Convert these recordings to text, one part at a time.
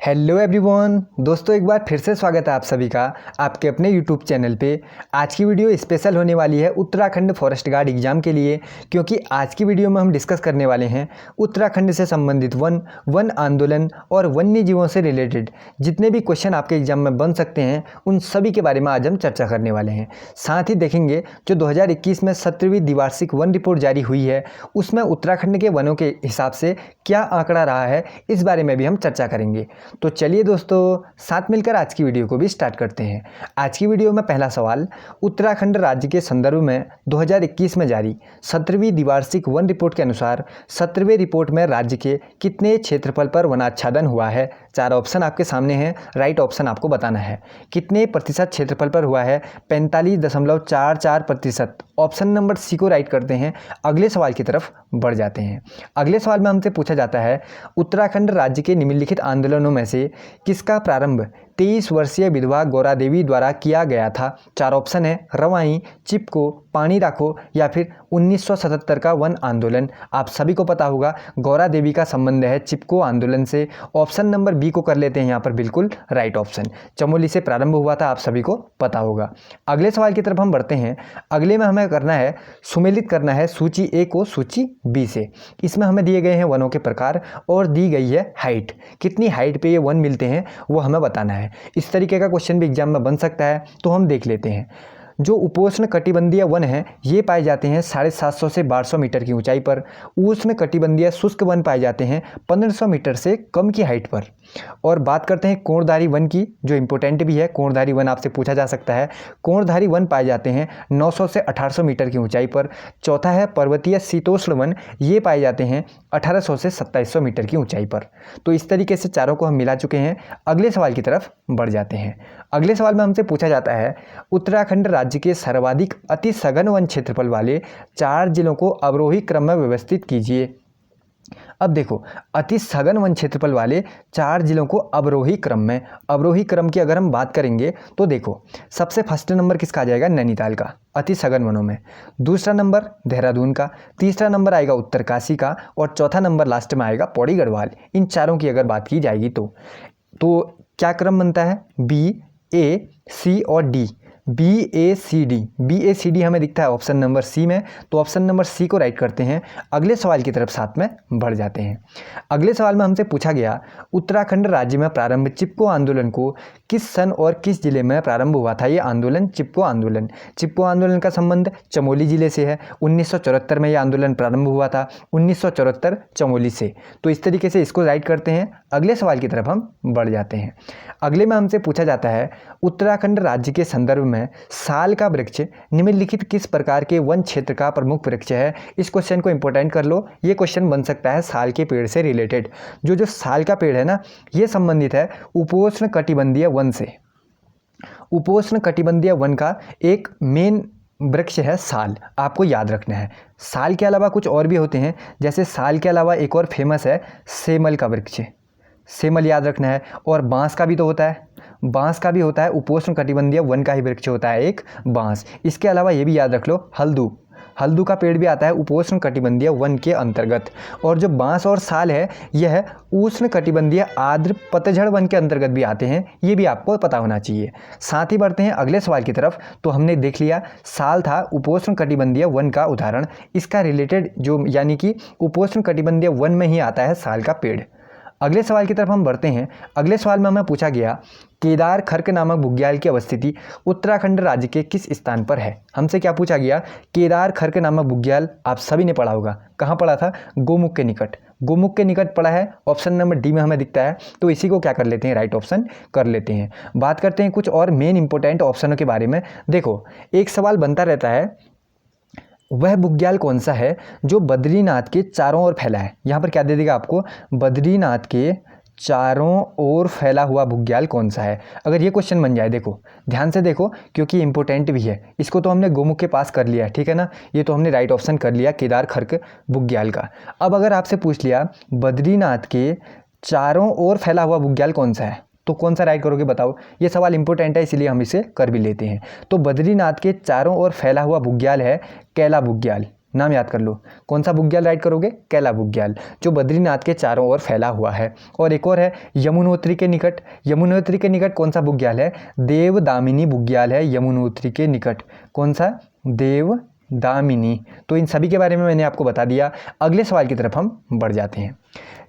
Hello everyone दोस्तों, एक बार फिर से स्वागत है आप सभी का आपके अपने यूट्यूब चैनल पे। आज की वीडियो स्पेशल होने वाली है उत्तराखंड फॉरेस्ट गार्ड एग्जाम के लिए, क्योंकि आज की वीडियो में हम डिस्कस करने वाले हैं उत्तराखंड से संबंधित वन आंदोलन और वन्य जीवों से रिलेटेड जितने भी क्वेश्चन आपके एग्जाम में बन सकते हैं उन सभी के बारे में आज हम चर्चा करने वाले हैं। साथ ही देखेंगे जो 2021 में 17वीं द्विवार्षिक वन रिपोर्ट जारी हुई है उसमें उत्तराखंड के वनों के हिसाब से क्या आंकड़ा रहा है, इस बारे में भी हम चर्चा करेंगे। तो चलिए दोस्तों, साथ मिलकर आज की वीडियो को भी स्टार्ट करते हैं। आज की वीडियो में पहला सवाल, उत्तराखंड राज्य के संदर्भ में 2021 में जारी 17वीं द्विवार्षिक वन रिपोर्ट के अनुसार 17वें रिपोर्ट में राज्य के कितने क्षेत्रफल पर वनाच्छादन हुआ है। चार ऑप्शन आपके सामने हैं, राइट ऑप्शन आपको बताना है। कितने प्रतिशत क्षेत्रफल पर हुआ है? 45.44%। ऑप्शन नंबर सी को राइट करते हैं। अगले सवाल की तरफ बढ़ जाते हैं। अगले सवाल में हमसे पूछा जाता है, उत्तराखंड राज्य के निम्नलिखित आंदोलनों में से किसका प्रारंभ 23 वर्षीय विधवा गौरा देवी द्वारा किया गया था। चार ऑप्शन है, रवाई, चिपको, पानी राखो या फिर 1977 का वन आंदोलन। आप सभी को पता होगा गौरा देवी का संबंध है चिपको आंदोलन से। ऑप्शन नंबर बी को कर लेते हैं यहाँ पर बिल्कुल राइट ऑप्शन। चमोली से प्रारंभ हुआ था, आप सभी को पता होगा। अगले सवाल की तरफ हम बढ़ते हैं। अगले में हमें करना है, सुमेलित करना है सूची ए को सूची बी से। इसमें हमें दिए गए हैं वनों के प्रकार और दी गई है हाइट। कितनी हाइट पे ये वन मिलते हैं वो हमें बताना है। इस तरीके का क्वेश्चन भी एग्जाम में बन सकता है, तो हम देख लेते हैं। जो उपोष्ण कटिबंधीय वन हैं ये पाए जाते हैं 750 से 1200 मीटर की ऊंचाई पर। उष्ण कटिबंधीय शुष्क वन पाए जाते हैं 1500 मीटर से कम की हाइट पर। और बात करते हैं कोणधारी वन की, जो इंपॉर्टेंट भी है। कोणधारी वन आपसे पूछा जा सकता है। कोणधारी वन पाए जाते हैं 900 से 1800 मीटर की ऊंचाई पर। चौथा है पर्वतीय शीतोष्ण वन, ये पाए जाते हैं 1800 से 2700 मीटर की ऊंचाई पर। तो इस तरीके से चारों को हम मिला चुके हैं। अगले सवाल की तरफ बढ़ जाते हैं। अगले सवाल में हमसे पूछा जाता है, उत्तराखंड राज्य के सर्वाधिक अति सघन वन क्षेत्रफल वाले 4 जिलों को अवरोही क्रम में व्यवस्थित कीजिए। अब देखो, अति सघन वन क्षेत्रफल वाले 4 जिलों को अवरोही क्रम की अगर हम बात करेंगे तो देखो, सबसे फर्स्ट नंबर किसका आ जाएगा? नैनीताल का अति सघन वनों में। दूसरा नंबर देहरादून का, तीसरा नंबर आएगा उत्तरकाशी का और चौथा नंबर लास्ट में आएगा पौड़ी गढ़वाल। इन चारों की अगर बात की जाएगी तो क्या क्रम बनता है? बी, ए, सी और डी। BACD हमें दिखता है ऑप्शन नंबर सी में, तो ऑप्शन नंबर सी को राइट करते हैं। अगले सवाल की तरफ साथ में बढ़ जाते हैं। अगले सवाल में हमसे पूछा गया, उत्तराखंड राज्य में प्रारंभ चिपको आंदोलन को किस सन और किस जिले में प्रारंभ हुआ था? ये आंदोलन चिपको आंदोलन का संबंध चमोली जिले से है। 1974 में ये आंदोलन प्रारंभ हुआ था, 1974 चमोली से। तो इस तरीके से इसको राइट करते हैं। अगले सवाल की तरफ हम बढ़ जाते हैं। अगले में हमसे पूछा जाता है, उत्तराखंड राज्य के संदर्भ में साल का वृक्ष निम्नलिखित किस प्रकार के वन क्षेत्र का प्रमुख वृक्ष है? इस क्वेश्चन को इंपॉर्टेंट कर लो, ये क्वेश्चन बन सकता है साल के पेड़ से रिलेटेड। जो साल का पेड़ है ना, ये संबंधित है उपोष्ण कटिबंधीय वन से। उपोष्ण कटिबंधीय वन का एक मेन वृक्ष है साल, आपको याद रखना है। साल के अलावा कुछ और भी होते हैं, जैसे साल के अलावा एक और फेमस है सेमल का वृक्ष, सेमल याद रखना है। और बांस का भी तो होता है, बांस का भी होता है, उपोष्ण कटिबंधीय वन का ही वृक्ष होता है एक बांस। इसके अलावा ये भी याद रख लो, हल्दू का पेड़ भी आता है उपोष्ण कटिबंधीय वन के अंतर्गत। और जो बांस और साल है यह उष्ण कटिबंधीय आर्द्र पतझड़ वन के अंतर्गत भी आते हैं, ये भी आपको पता होना चाहिए। साथ ही बढ़ते हैं अगले सवाल की तरफ। तो हमने देख लिया साल था उपोष्ण कटिबंधीय वन का उदाहरण, इसका रिलेटेड जो यानी कि उपोष्ण कटिबंधीय वन में ही आता है साल का पेड़। अगले सवाल की तरफ हम बढ़ते हैं। अगले सवाल में हमें पूछा गया, केदार खर्क नामक बुग्याल की अवस्थिति उत्तराखंड राज्य के किस स्थान पर है? हमसे क्या पूछा गया? केदार खर्क नामक बुग्याल आप सभी ने पढ़ा होगा। कहाँ पढ़ा था? गोमुख के निकट पढ़ा है। ऑप्शन नंबर डी में हमें दिखता है, तो इसी को क्या कर लेते हैं? राइट ऑप्शन कर लेते हैं। बात करते हैं कुछ और मेन इंपॉर्टेंट ऑप्शनों के बारे में। देखो, एक सवाल बनता रहता है, वह बुग्याल कौन सा है जो बद्रीनाथ के चारों ओर फैला है? यहाँ पर क्या दे देगा आपको? बद्रीनाथ के चारों ओर फैला हुआ बुग्याल कौन सा है? अगर ये क्वेश्चन बन जाए, देखो ध्यान से देखो क्योंकि इंपॉर्टेंट भी है। इसको तो हमने गोमुख के पास कर लिया, ठीक है ना, ये तो हमने राइट ऑप्शन कर लिया केदार खर्क बुग्याल का। अब अगर आपसे पूछ लिया बद्रीनाथ के चारों ओर फैला हुआ बुग्याल कौन सा है, तो कौन सा राइट करोगे बताओ? ये सवाल इंपॉर्टेंट है इसलिए हम इसे कर भी लेते हैं। तो बद्रीनाथ के चारों ओर फैला हुआ बुग्याल है कैला बुग्याल। नाम याद कर लो। कौन सा बुग्याल राइट करोगे? कैला बुग्याल, जो बद्रीनाथ के चारों ओर फैला हुआ है। और एक और है यमुनोत्री के निकट। यमुनोत्री के निकट कौन सा बुग्याल है? देवदामिनी बुग्याल है यमुनोत्री के निकट। कौन सा? देवदामिनी। तो इन सभी के बारे में मैंने आपको बता दिया। अगले सवाल की तरफ हम बढ़ जाते हैं।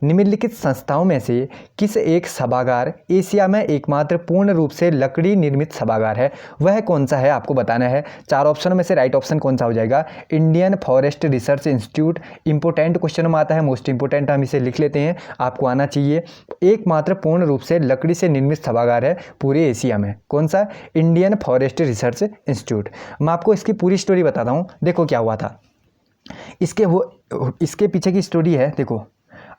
निम्नलिखित संस्थाओं में से किस एक सभागार एशिया में एकमात्र पूर्ण रूप से लकड़ी निर्मित सभागार है? वह कौन सा है आपको बताना है। 4 ऑप्शनों में से राइट ऑप्शन कौन सा हो जाएगा? Indian forest research institute. Important question में आता है, मोस्ट इंपॉर्टेंट, हम इसे लिख लेते हैं, आपको आना चाहिए। एकमात्र पूर्ण रूप से लकड़ी से निर्मित सभागार है पूरे एशिया में। कौन सा? Indian forest research institute. मैं आपको इसकी पूरी स्टोरी बताता हूँ। देखो क्या हुआ था इसके पीछे की स्टोरी है। देखो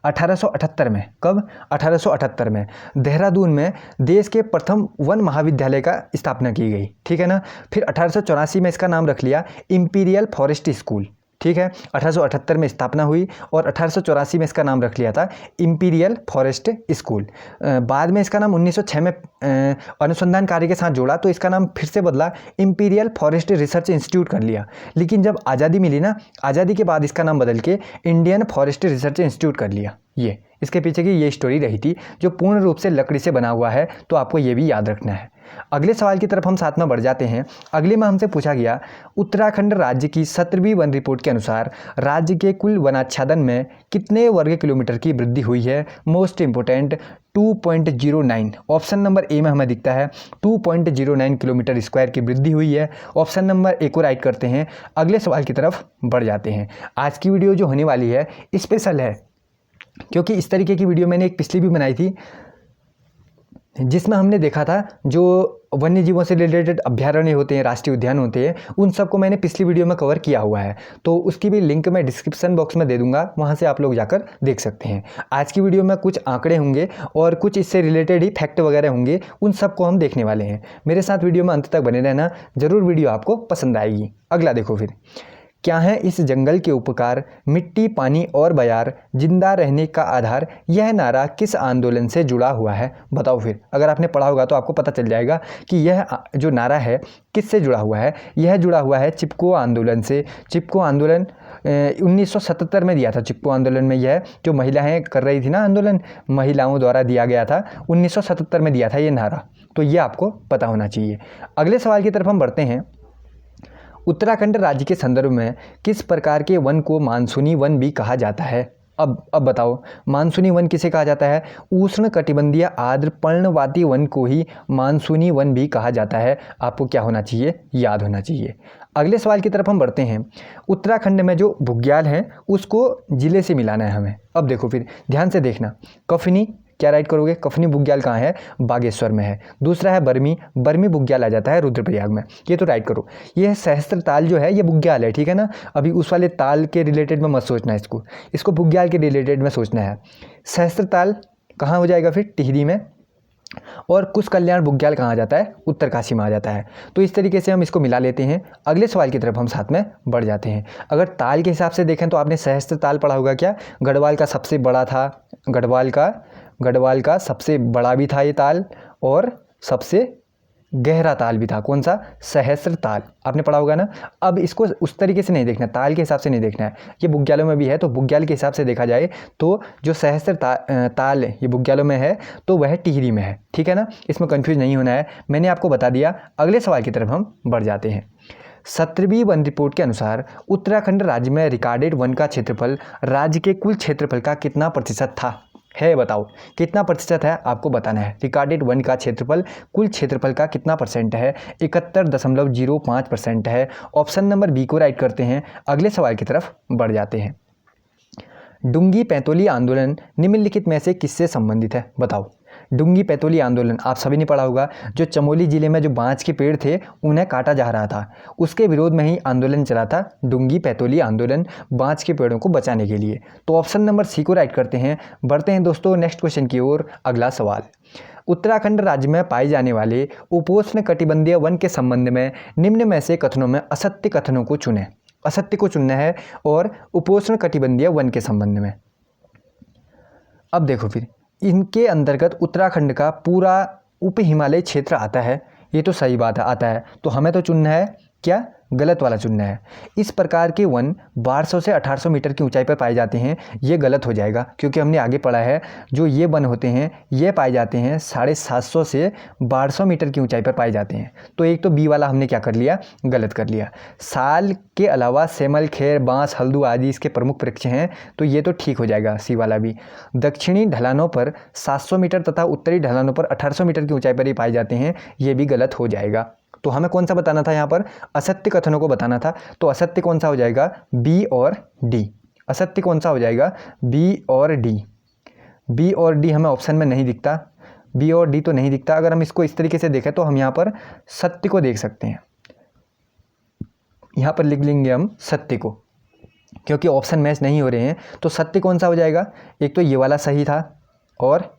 1878 में, कब? 1878 में देहरादून में देश के प्रथम वन महाविद्यालय का स्थापना की गई, ठीक है ना। फिर 1884 में इसका नाम रख लिया इंपीरियल फॉरेस्ट स्कूल, ठीक है। 1878 में स्थापना हुई और 1884 में इसका नाम रख लिया था इंपीरियल फॉरेस्ट स्कूल। बाद में इसका नाम 1906 में अनुसंधान कार्य के साथ जोड़ा तो इसका नाम फिर से बदला, इंपीरियल फॉरेस्ट रिसर्च इंस्टीट्यूट कर लिया। लेकिन जब आज़ादी मिली ना, आज़ादी के बाद इसका नाम बदल के इंडियन फॉरेस्ट रिसर्च इंस्टीट्यूट कर लिया। ये इसके पीछे की ये स्टोरी रही थी, जो पूर्ण रूप से लकड़ी से बना हुआ है, तो आपको ये भी याद रखना है। अगले सवाल की तरफ हम साथ में बढ़ जाते हैं। अगले में हमसे पूछा गया, उत्तराखंड राज्य की 17वीं वन रिपोर्ट के अनुसार राज्य के कुल वनाच्छादन में कितने वर्ग किलोमीटर की वृद्धि हुई है? Most important 2.09। Option number A में हमें दिखता है 2.09 किलोमीटर स्क्वायर की वृद्धि हुई है। ऑप्शन नंबर ए को राइट करते हैं। अगले सवाल की तरफ बढ़ जाते हैं। आज की वीडियो जो होने वाली है स्पेशल है, क्योंकि इस तरीके की वीडियो मैंने एक पिछली भी बनाई थी जिसमें हमने देखा था जो वन्य जीवों से रिलेटेड अभ्यारण्य होते हैं, राष्ट्रीय उद्यान होते हैं, उन सबको मैंने पिछली वीडियो में कवर किया हुआ है। तो उसकी भी लिंक मैं डिस्क्रिप्शन बॉक्स में दे दूंगा, वहां से आप लोग जाकर देख सकते हैं। आज की वीडियो में कुछ आंकड़े होंगे और कुछ इससे रिलेटेड ही फैक्ट वगैरह होंगे, उन सबको हम देखने वाले हैं। मेरे साथ वीडियो में अंत तक बने रहना, जरूर वीडियो आपको पसंद आएगी। अगला देखो फिर, क्या है इस जंगल के उपकार? मिट्टी, पानी और बयार, जिंदा रहने का आधार। यह नारा किस आंदोलन से जुड़ा हुआ है? बताओ फिर। अगर आपने पढ़ा होगा तो आपको पता चल जाएगा कि यह जो नारा है किससे जुड़ा हुआ है। यह जुड़ा हुआ है चिपको आंदोलन से। चिपको आंदोलन 1977 में दिया था। चिपको आंदोलन में यह जो महिलाएं कर रही थी ना आंदोलन, महिलाओं द्वारा दिया गया था, 1977 में दिया था ये नारा। तो ये आपको पता होना चाहिए। अगले सवाल की तरफ हम बढ़ते हैं। उत्तराखंड राज्य के संदर्भ में किस प्रकार के वन को मानसूनी वन भी कहा जाता है? अब बताओ, मानसूनी वन किसे कहा जाता है? उष्ण कटिबंधीय आर्द्र पर्णवाती वन को ही मानसूनी वन भी कहा जाता है। आपको क्या होना चाहिए? याद होना चाहिए। अगले सवाल की तरफ हम बढ़ते हैं। उत्तराखंड में जो बुग्याल है उसको जिले से मिलाना है हमें। अब देखो फिर ध्यान से देखना, कफनी क्या राइट करोगे? कफनी बुग्याल कहाँ है? बागेश्वर में है। दूसरा है बर्मी, बर्मी बुग्याल आ जाता है रुद्रप्रयाग में, ये तो राइट करो। ये सहस्त्र ताल जो है ये बुग्याल है, ठीक है ना। अभी उस वाले ताल के रिलेटेड में मत सोचना, इसको बुग्याल के रिलेटेड में सोचना है। सहस्त्र ताल कहाँ हो जाएगा फिर? टिहरी में। और कुश कल्याण बुग्याल कहाँ आ जाता है? उत्तरकाशी में आ जाता है। तो इस तरीके से हम इसको मिला लेते हैं। अगले सवाल की तरफ हम साथ में बढ़ जाते हैं। अगर ताल के हिसाब से देखें तो आपने सहस्त्र ताल पढ़ा होगा क्या? गढ़वाल का सबसे बड़ा था, गढ़वाल का सबसे बड़ा भी था ये ताल, और सबसे गहरा ताल भी था। कौन सा? सहस्त्र ताल, आपने पढ़ा होगा ना। अब इसको उस तरीके से नहीं देखना, ताल के हिसाब से नहीं देखना है। ये बुग्यालों में भी है तो बुग्याल के हिसाब से देखा जाए तो जो सहस्त्र ताल ये बुग्यालों में है तो वह टिहरी में है, ठीक है ना। इसमें कंफ्यूज नहीं होना है, मैंने आपको बता दिया। अगले सवाल की तरफ हम बढ़ जाते हैं। 17वीं वन रिपोर्ट के अनुसार उत्तराखंड राज्य में रिकॉर्डेड वन का क्षेत्रफल राज्य के कुल क्षेत्रफल का कितना प्रतिशत था? है बताओ कितना प्रतिशत है, आपको बताना है। रिकॉर्डेड वन का क्षेत्रफल कुल क्षेत्रफल का कितना परसेंट है? 71.05% है। ऑप्शन नंबर बी को राइट करते हैं। अगले सवाल की तरफ बढ़ जाते हैं। डुंगी पैंतोली आंदोलन निम्नलिखित में से किससे संबंधित है? बताओ। डुंगी पैंतोली आंदोलन आप सभी ने पढ़ा होगा, जो चमोली जिले में जो बांज के पेड़ थे उन्हें काटा जा रहा था, उसके विरोध में ही आंदोलन चला था डुंगी पैंतोली आंदोलन, बांज के पेड़ों को बचाने के लिए। तो ऑप्शन नंबर सी को राइट करते हैं। बढ़ते हैं दोस्तों नेक्स्ट क्वेश्चन की ओर। अगला सवाल, उत्तराखंड राज्य में पाए जाने वाले उपोष्ण कटिबंधीय वन के संबंध में निम्न में से कथनों में असत्य कथनों को चुनें। असत्य को चुनना है और उपोष्ण कटिबंधीय वन के संबंध में। अब देखो फिर इनके अंतर्गत उत्तराखंड का पूरा उप हिमालय क्षेत्र आता है, ये तो सही बात है, आता है। तो हमें तो चुनना है क्या? गलत वाला चुनना है। इस प्रकार के वन 1200 से 1800 मीटर की ऊंचाई पर पाए जाते हैं, ये गलत हो जाएगा क्योंकि हमने आगे पढ़ा है जो ये वन होते हैं ये पाए जाते हैं 750 से 1200 मीटर की ऊंचाई पर पाए जाते हैं। तो एक तो बी वाला हमने क्या कर लिया, गलत कर लिया। साल के अलावा सेमल, खेर, बांस, हल्दू आदि इसके प्रमुख वृक्ष हैं, तो ये तो ठीक हो जाएगा सी वाला भी। दक्षिणी ढलानों पर 700 मीटर तथा उत्तरी ढलानों पर 1800 मीटर की ऊंचाई पर ही पाए जाते हैं, ये भी गलत हो जाएगा। तो हमें कौन सा बताना था, यहाँ पर असत्य कथनों को बताना था। तो असत्य कौन सा हो जाएगा, बी और डी। असत्य कौन सा हो जाएगा, बी और डी। बी और डी हमें ऑप्शन में नहीं दिखता, बी और डी तो नहीं दिखता। अगर हम इसको इस तरीके से देखें तो हम यहाँ पर सत्य को देख सकते हैं, यहाँ पर लिख लेंगे हम सत्य को, क्योंकि ऑप्शन मैच नहीं हो रहे हैं। तो सत्य कौन सा हो जाएगा, एक तो ये वाला सही था और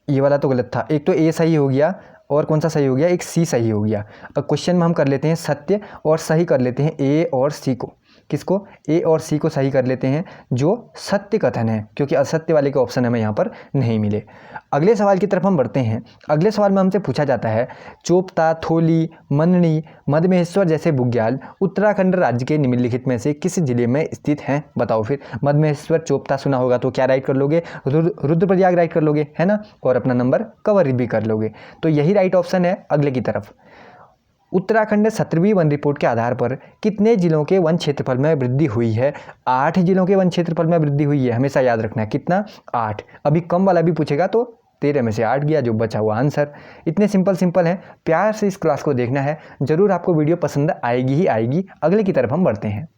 ये वाला तो गलत था। एक तो ए सही हो गया और कौन सा सही हो गया, एक सी सही हो गया। अब क्वेश्चन में हम कर लेते हैं सत्य और सही कर लेते हैं ए और सी को। किसको, ए और सी को सही कर लेते हैं जो सत्य कथन है, क्योंकि असत्य वाले के ऑप्शन हमें यहाँ पर नहीं मिले। अगले सवाल की तरफ हम बढ़ते हैं। अगले सवाल में हमसे पूछा जाता है चोपता, थोली, मननी, मधमेश्वर जैसे बुग्याल उत्तराखंड राज्य के निम्नलिखित में से किस जिले में स्थित हैं, बताओ। फिर मधमेश्वर, चोपता सुना होगा तो क्या राइट कर लोगे, रुद्रप्रयाग राइट कर लोगे, है ना, और अपना नंबर कवर भी कर लोगे। तो यही राइट ऑप्शन है अगले की तरफ। उत्तराखंड 17वीं वन रिपोर्ट के आधार पर कितने जिलों के वन क्षेत्रफल में वृद्धि हुई है, 8 जिलों के वन क्षेत्रफल में वृद्धि हुई है, हमेशा याद रखना है कितना, 8। अभी कम वाला भी पूछेगा तो 13 में से 8 गया, जो बचा हुआ आंसर। इतने सिंपल है, प्यार से इस क्लास को देखना है, जरूर आपको वीडियो पसंद आएगी ही आएगी। अगले की तरफ हम बढ़ते हैं।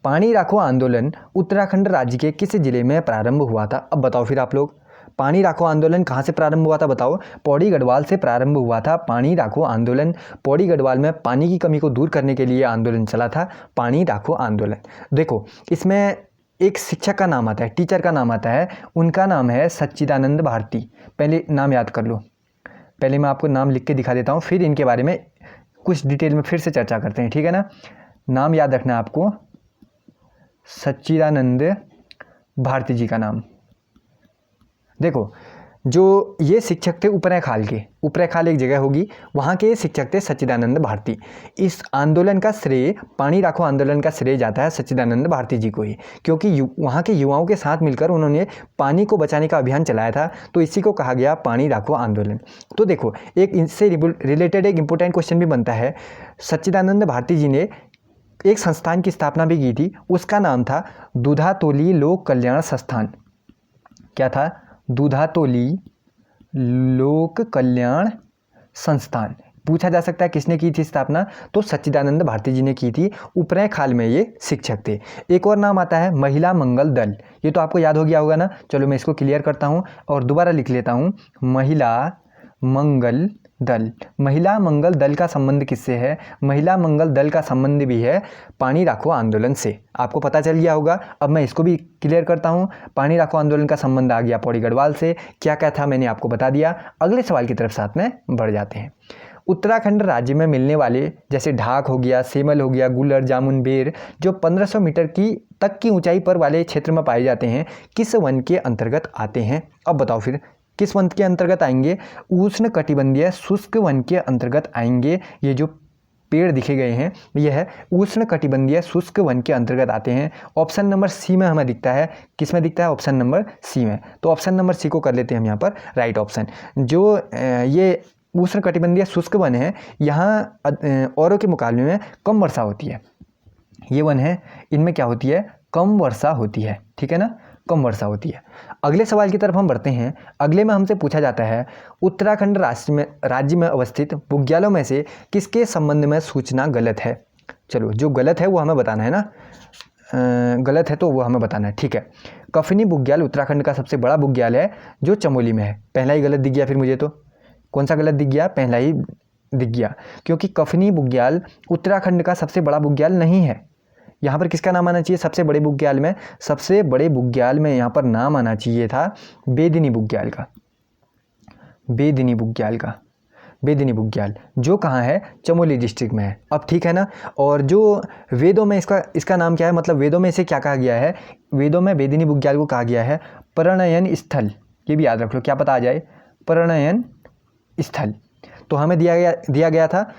पानी राखो आंदोलन उत्तराखंड राज्य के किस जिले में प्रारंभ हुआ था, अब बताओ फिर आप लोग। पानी राखो आंदोलन कहाँ से प्रारंभ हुआ था, बताओ। पौड़ी गढ़वाल से प्रारंभ हुआ था पानी राखो आंदोलन। पौड़ी गढ़वाल में पानी की कमी को दूर करने के लिए आंदोलन चला था, पानी राखो आंदोलन। देखो इसमें एक शिक्षक का नाम आता है, टीचर का नाम आता है, उनका नाम है सच्चिदानंद भारती। पहले नाम याद कर लो, पहले मैं आपको नाम लिख के दिखा देता हूँ, फिर इनके बारे में कुछ डिटेल में फिर से चर्चा करते हैं, ठीक है ना। नाम याद रखना है आपको, सच्चिदानंद भारती जी का नाम। देखो जो ये शिक्षक थे उपरैखाल के, उपरैखाल एक जगह होगी, वहाँ के शिक्षक थे सच्चिदानंद भारती। इस आंदोलन का श्रेय, पानी राखो आंदोलन का श्रेय जाता है सच्चिदानंद भारती जी को ही, क्योंकि वहाँ के युवाओं के साथ मिलकर उन्होंने पानी को बचाने का अभियान चलाया था, तो इसी को कहा गया पानी राखो आंदोलन। तो देखो एक इससे रिलेटेड एक इम्पोर्टेंट क्वेश्चन भी बनता है। सच्चिदानंद भारती जी ने एक संस्थान की स्थापना भी की थी, उसका नाम था दूधातोली लोक कल्याण संस्थान। क्या था, दूधातोली लोक कल्याण संस्थान। पूछा जा सकता है किसने की थी स्थापना, तो सच्चिदानंद भारती जी ने की थी, उपरैखाल में ये शिक्षक थे। एक और नाम आता है महिला मंगल दल, ये तो आपको याद हो गया होगा ना। चलो मैं इसको क्लियर करता हूँ और दोबारा लिख लेता हूँ, महिला मंगल दल। महिला मंगल दल का संबंध किससे है, महिला मंगल दल का संबंध भी है पानी राखो आंदोलन से। आपको पता चल गया होगा, अब मैं इसको भी क्लियर करता हूँ। पानी राखो आंदोलन का संबंध आ गया पौड़ी गढ़वाल से, क्या क्या था मैंने आपको बता दिया। अगले सवाल की तरफ साथ में बढ़ जाते हैं। उत्तराखंड राज्य में मिलने वाले जैसे ढाक हो गया, सेमल हो गया, गुलर, जामुन, बेर जो 1500 मीटर तक की ऊंचाई पर वाले क्षेत्र में पाए जाते हैं, किस वन के अंतर्गत आते हैं, अब बताओ फिर किस वन के अंतर्गत आएंगे। उष्ण कटिबंधीय शुष्क वन के अंतर्गत आएंगे। ये जो पेड़ दिखे गए हैं ये है उष्ण कटिबंधीय शुष्क वन के अंतर्गत आते हैं। ऑप्शन नंबर सी में हमें दिखता है, किस में दिखता है, ऑप्शन नंबर सी में। तो ऑप्शन नंबर सी को कर लेते हैं हम यहाँ पर राइट ऑप्शन। जो ये उष्ण कटिबंधीय शुष्क वन है, यहाँ औरों के मुकाबले में कम वर्षा होती है। ये वन है, इनमें क्या होती है, कम वर्षा होती है, ठीक है ना, कम वर्षा होती है। अगले सवाल की तरफ हम बढ़ते हैं। अगले में हमसे पूछा जाता है उत्तराखंड राज्य में अवस्थित बुग्यालों में से किसके संबंध में सूचना गलत है। चलो जो गलत है वो हमें बताना है ना, गलत है तो वो हमें बताना है, ठीक है। कफनी बुग्याल उत्तराखंड का सबसे बड़ा बुग्याल है जो चमोली में है। पहला ही गलत दिख गया, फिर मुझे तो कौन सा गलत दिख गया, पहला ही दिख गया, क्योंकि कफनी बुग्याल उत्तराखंड का सबसे बड़ा बुग्याल नहीं है। यहाँ पर किसका नाम आना चाहिए, सबसे बड़े बुग्याल में, सबसे बड़े बुग्याल में यहाँ पर नाम आना चाहिए था बेदिनी बुग्याल का, बेदिनी बुग्याल का, बेदिनी बुग्याल जो कहाँ है, चमोली डिस्ट्रिक्ट में है। अब ठीक है ना। और जो वेदों में इसका नाम क्या है, मतलब वेदों में इसे क्या कहा गया है, वेदों में बेदिनी बुग्याल को कहा गया है प्रणयन स्थल। ये भी याद रख लो, क्या पता आ जाए, प्रणयन स्थल। तो हमें दिया गया था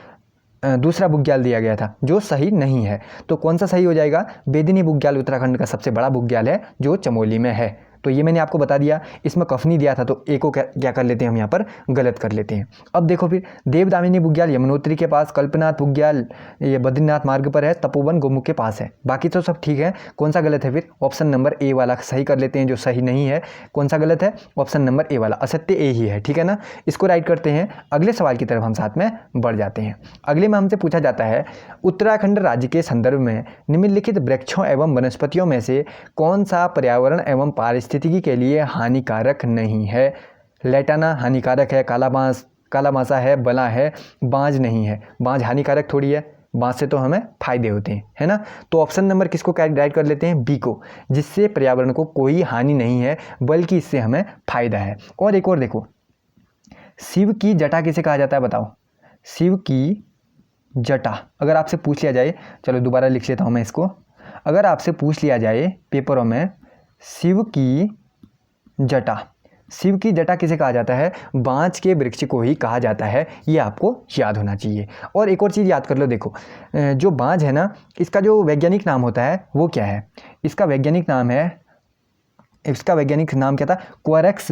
दूसरा बुग्याल दिया गया था जो सही नहीं है। तो कौन सा सही हो जाएगा? बेदिनी बुग्याल उत्तराखंड का सबसे बड़ा बुग्याल है जो चमोली में है। तो ये मैंने आपको बता दिया। इसमें कफनी दिया था तो ए को क्या कर लेते हैं हम यहाँ पर गलत कर लेते हैं। अब देखो फिर, देवदामिनी बुग्याल यमुनोत्री के पास, कल्पनाथ बुग्याल ये बद्रीनाथ मार्ग पर है, तपोवन गोमुख के पास है। बाकी तो सब ठीक है। कौन सा गलत है फिर? ऑप्शन नंबर ए वाला सही कर लेते हैं जो सही नहीं है। कौन सा गलत है? ऑप्शन नंबर ए वाला, असत्य ए ही है, ठीक है ना। इसको राइट करते हैं। अगले सवाल की तरफ हम साथ में बढ़ जाते हैं। अगले में हमसे पूछा जाता है, उत्तराखंड राज्य के संदर्भ में निम्नलिखित वृक्षों एवं वनस्पतियों में से कौन सा पर्यावरण एवं पारिस्थितिकी के लिए हानिकारक नहीं है? लैटाना हानिकारक है, काला बांसा है, बला है, बांज नहीं है। बांज हानिकारक थोड़ी है, बांस से तो हमें फायदे होते हैं, है ना। तो ऑप्शन नंबर किसको राइट कर लेते हैं? बी को, जिससे पर्यावरण को कोई हानि नहीं है बल्कि इससे हमें फायदा है। और एक और देखो, शिव की जटा किसे कहा जाता है बताओ? शिव की जटा अगर आपसे पूछ लिया जाए, चलो दोबारा लिख लेता हूँ मैं इसको। अगर आपसे पूछ लिया जाए पेपरों में, शिव की जटा किसे कहा जाता है? बांज के वृक्ष को ही कहा जाता है। ये आपको याद होना चाहिए। और एक और चीज़ याद कर लो, देखो जो बांज है ना, इसका जो वैज्ञानिक नाम होता है वो क्या है? इसका वैज्ञानिक नाम क्या था? क्वेरक्स।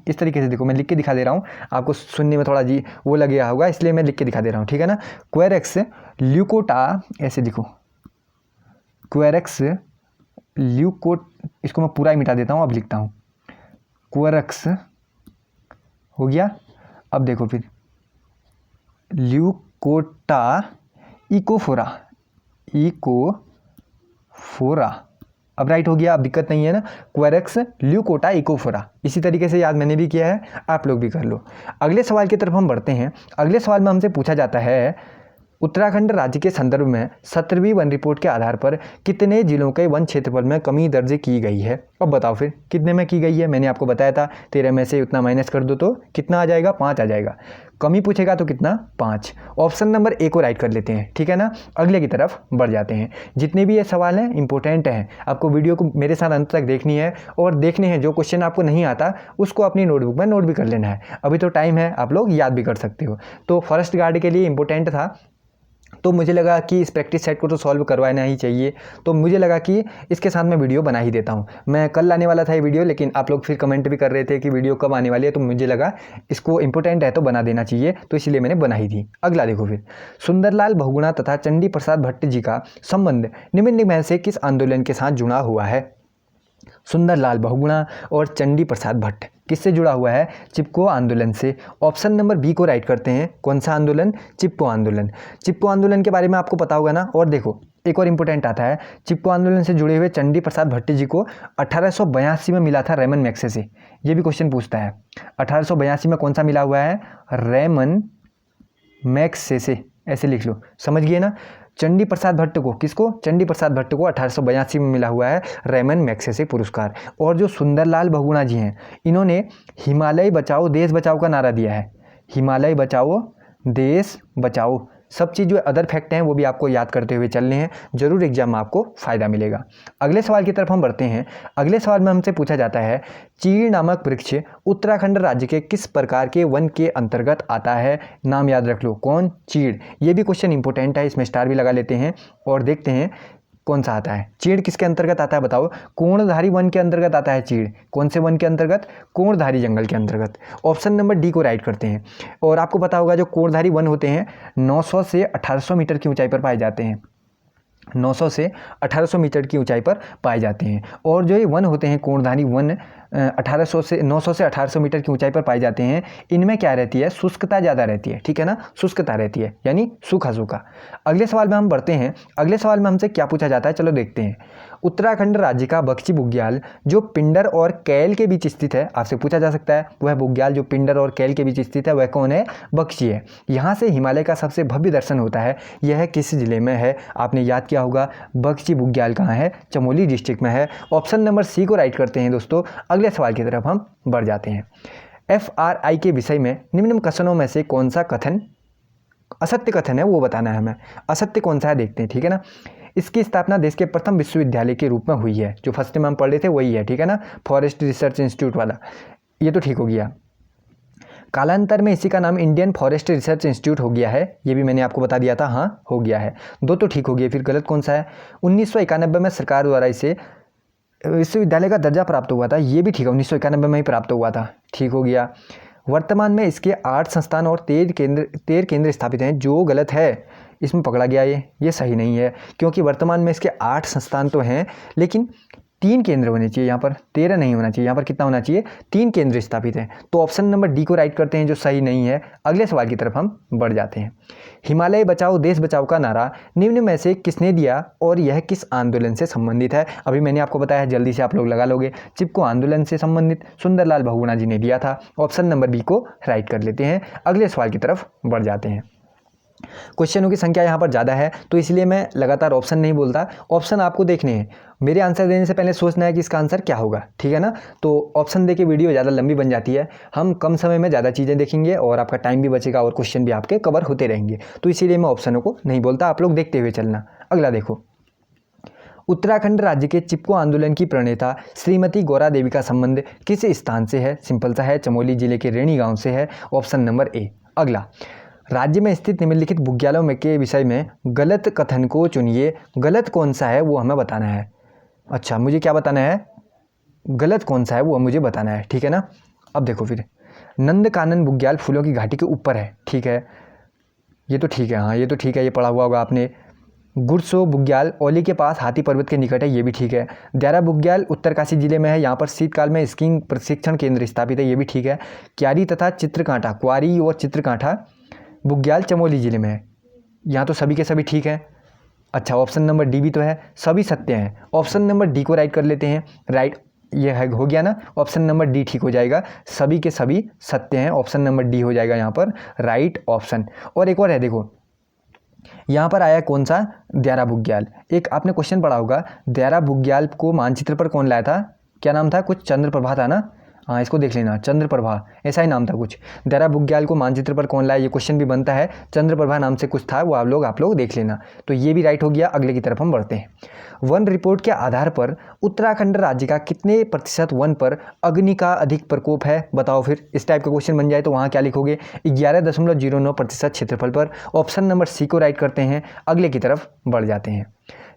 इस तरीके से देखो, मैं लिख के दिखा दे रहा हूँ, आपको सुनने में थोड़ा जी वो लग गया होगा, इसलिए मैं लिख के दिखा दे रहा हूँ, ठीक है ना। क्वेरक्स ल्यूकोटा, ऐसे देखो, क्वेरक्स ल्यूकोट, इसको मैं पूरा ही मिटा देता हूँ, अब लिखता हूँ क्वेरक्स हो गया। अब देखो फिर ल्यूकोटा इकोफोरा, अब राइट हो गया, अब दिक्कत नहीं है ना। क्वेरक्स ल्यूकोटा इकोफोरा, इसी तरीके से याद मैंने भी किया है, आप लोग भी कर लो। अगले सवाल की तरफ हम बढ़ते हैं। अगले सवाल में हमसे पूछा जाता है, उत्तराखंड राज्य के संदर्भ में 17वीं वन रिपोर्ट के आधार पर कितने जिलों के वन क्षेत्रफल में कमी दर्ज की गई है? अब बताओ फिर कितने में की गई है? मैंने आपको बताया था 13 में से उतना माइनस कर दो तो कितना आ जाएगा? 5 आ जाएगा। कमी पूछेगा तो कितना? 5। ऑप्शन नंबर ए को राइट कर लेते हैं, ठीक है ना। अगले की तरफ बढ़ जाते हैं। जितने भी ये सवाल हैं इंपॉर्टेंट हैं, आपको वीडियो को मेरे साथ अंत तक देखनी है और देखने हैं। जो क्वेश्चन आपको नहीं आता उसको अपनी नोटबुक में नोट भी कर लेना है, अभी तो टाइम है, आप लोग याद भी कर सकते हो। तो फॉरेस्ट गार्ड के लिए इंपॉर्टेंट था, तो मुझे लगा कि इस प्रैक्टिस सेट को तो सॉल्व करवाना ही चाहिए, तो मुझे लगा कि इसके साथ मैं वीडियो बना ही देता हूँ। मैं कल लाने वाला था ये वीडियो, लेकिन आप लोग फिर कमेंट भी कर रहे थे कि वीडियो कब आने वाली है, तो मुझे लगा इसको इंपॉर्टेंट है तो बना देना चाहिए, तो इसलिए मैंने बना ही दी। अगला देखो फिर, सुंदरलाल बहुगुणा तथा चंडी प्रसाद भट्ट जी का संबंध निम्न में से किस आंदोलन के साथ जुड़ा हुआ है? सुंदरलाल बहुगुणा और चंडी प्रसाद भट्ट किससे जुड़ा हुआ है? चिपको आंदोलन से। ऑप्शन नंबर बी को राइट करते हैं। कौन सा आंदोलन? चिपको आंदोलन। चिपको आंदोलन के बारे में आपको पता होगा ना। और देखो एक और इम्पोर्टेंट आता है, चिपको आंदोलन से जुड़े हुए चंडी प्रसाद भट्ट जी को 1882 में मिला था रेमन मैक्से से। ये भी क्वेश्चन पूछता है, 1882 में कौन सा मिला हुआ है? रेमन मैक्से से, ऐसे लिख लो, समझ गए ना। चंडी प्रसाद भट्ट को, किसको? चंडी प्रसाद भट्ट को 1882 में मिला हुआ है रेमन मैग्सेसे पुरस्कार। और जो सुंदरलाल बहुगुणा जी हैं, इन्होंने हिमालय बचाओ देश बचाओ का नारा दिया है। हिमालय बचाओ देश बचाओ। सब चीज़ जो अदर फैक्ट हैं वो भी आपको याद करते हुए चलने हैं, जरूर एग्जाम में आपको फ़ायदा मिलेगा। अगले सवाल की तरफ हम बढ़ते हैं। अगले सवाल में हमसे पूछा जाता है, चीड़ नामक वृक्ष उत्तराखंड राज्य के किस प्रकार के वन के अंतर्गत आता है? नाम याद रख लो, कौन? चीड़। ये भी क्वेश्चन इंपॉर्टेंट है, इसमें स्टार भी लगा लेते हैं और देखते हैं कौन सा आता है। चीड़ किसके अंतर्गत आता है बताओ? कोणधारी वन के अंतर्गत आता है चीड़। कौन से वन के अंतर्गत? कोणधारी जंगल के अंतर्गत। ऑप्शन नंबर डी को राइट करते हैं। और आपको पता होगा जो कोणधारी वन होते हैं 900 से 1800 मीटर की ऊंचाई पर पाए जाते हैं। 900 से 1800 मीटर की ऊंचाई पर पाए जाते हैं। और जो ये वन होते हैं कोणधारी वन 900 से 1800 मीटर की ऊंचाई पर पाए जाते हैं। इनमें क्या रहती है? शुष्कता ज़्यादा रहती है, ठीक है ना। शुष्कता रहती है यानी सूखा सूखा। अगले सवाल में हम बढ़ते हैं। अगले सवाल में हमसे क्या पूछा जाता है, चलो देखते हैं। उत्तराखंड राज्य का बख्शी बुग्याल जो पिंडर और कैल के बीच स्थित है, आपसे पूछा जा सकता है वह बुग्याल जो पिंडर और कैल के बीच स्थित है वह कौन है? बख्शी है। यहाँ से हिमालय का सबसे भव्य दर्शन होता है। यह किस जिले में है? आपने याद किया होगा, बख्शी बुग्याल कहाँ है? चमोली डिस्ट्रिक्ट में है। ऑप्शन नंबर सी को राइट करते हैं दोस्तों। अगले सवाल की तरफ हम बढ़ जाते हैं। FRI के विषय में निम्न कथनों में से कौन सा कथन असत्य कथन है वो बताना है हमें। असत्य कौन सा है देखते हैं, ठीक है ना। इसकी स्थापना देश के प्रथम विश्वविद्यालय के रूप में हुई है। जो फर्स्ट में हम पढ़ रहे थे वही है, ठीक है ना, फॉरेस्ट रिसर्च इंस्टीट्यूट वाला। ये तो ठीक हो गया। कालांतर में इसी का नाम इंडियन फॉरेस्ट रिसर्च इंस्टीट्यूट हो गया है, ये भी मैंने आपको बता दिया था, हाँ हो गया है। दो तो ठीक हो गए, फिर गलत कौन सा है? 1991 में सरकार द्वारा इसे विश्वविद्यालय का दर्जा प्राप्त हुआ था, ये भी ठीक है, 1991 में ही प्राप्त हुआ था, ठीक हो गया। वर्तमान में इसके 8 संस्थान और 13 केंद्र स्थापित हैं, जो गलत है, इसमें पकड़ा गया ये सही नहीं है, क्योंकि वर्तमान में इसके 8 संस्थान तो हैं लेकिन 3 केंद्र होने चाहिए, यहाँ पर 13 नहीं होना चाहिए, यहाँ पर कितना होना चाहिए? 3 केंद्र स्थापित हैं। तो ऑप्शन नंबर डी को राइट करते हैं, जो सही नहीं है। अगले सवाल की तरफ हम बढ़ जाते हैं। हिमालय बचाओ देश बचाओ का नारा निम्न में से किसने दिया और यह किस आंदोलन से संबंधित है? अभी मैंने आपको बताया, जल्दी से आप लोग लगा लोगे। चिपको आंदोलन से संबंधित सुंदरलाल बहुगुणा जी ने दिया था। ऑप्शन नंबर बी को राइट कर लेते हैं। अगले सवाल की तरफ बढ़ जाते हैं। क्वेश्चनों की संख्या यहाँ पर ज़्यादा है तो इसलिए मैं लगातार ऑप्शन नहीं बोलता, ऑप्शन आपको देखने हैं। मेरे आंसर देने से पहले सोचना है कि इसका आंसर क्या होगा, ठीक है ना? तो ऑप्शन देके वीडियो ज़्यादा लंबी बन जाती है, हम कम समय में ज़्यादा चीज़ें देखेंगे और आपका टाइम भी बचेगा और क्वेश्चन भी आपके कवर होते रहेंगे, तो इसीलिए मैं ऑप्शनों को नहीं बोलता, आप लोग देखते हुए चलना। अगला देखो, उत्तराखंड राज्य के चिपको आंदोलन की प्रणेता श्रीमती गौरा देवी का संबंध किस स्थान से है? सिंपल सा है, चमोली जिले के रेणी गाँव से है। Option number A. अगला, राज्य में स्थित निम्नलिखित बुग्यालों में के विषय में गलत कथन को चुनिए। गलत कौन सा है वो हमें बताना है। अच्छा, मुझे क्या बताना है? गलत कौन सा है वो मुझे बताना है, ठीक है ना? अब देखो, फिर नंदकानन बुग्याल फूलों की घाटी के ऊपर है, ठीक है, ये तो ठीक है, हाँ ये तो ठीक है, ये पढ़ा हुआ होगा आपने। गुरसो बुग्याल ओली के पास हाथी पर्वत के निकट है, ये भी ठीक है। द्यारा बुग्याल उत्तरकाशी जिले में है, यहाँ पर शीतकाल में स्कीइंग प्रशिक्षण केंद्र स्थापित है, ये भी ठीक है। क्यारी तथा चित्रकांटा, क्वारी और चित्रकांटा बुग्याल चमोली जिले में है, यहाँ तो सभी के सभी ठीक है। अच्छा, ऑप्शन नंबर डी भी तो है, सभी सत्य हैं। ऑप्शन नंबर डी को राइट कर लेते हैं। राइट ये है, हो गया ना? ऑप्शन नंबर डी ठीक हो जाएगा, सभी के सभी सत्य हैं, ऑप्शन नंबर डी हो जाएगा यहाँ पर राइट ऑप्शन। और एक और है, देखो यहाँ पर आया कौन सा? द्यारा बुग्याल। एक आपने क्वेश्चन पढ़ा होगा, द्यारा बुग्याल को मानचित्र पर कौन लाया था? क्या नाम था? कुछ चंद्रप्रभा था ना? हाँ, इसको देख लेना, चंद्रप्रभा ऐसा ही नाम था कुछ। द्यारा बुग्याल को मानचित्र पर कौन लाया, ये क्वेश्चन भी बनता है, चंद्रप्रभा नाम से कुछ था, वो आप लोग देख लेना। तो ये भी राइट हो गया। अगले की तरफ हम बढ़ते हैं। वन रिपोर्ट के आधार पर उत्तराखंड राज्य का कितने प्रतिशत वन पर अग्नि का अधिक प्रकोप है? बताओ फिर, इस टाइप का क्वेश्चन बन जाए तो वहाँ क्या लिखोगे? 11.09% क्षेत्रफल पर। ऑप्शन नंबर सी को राइट करते हैं। अगले की तरफ बढ़ जाते हैं।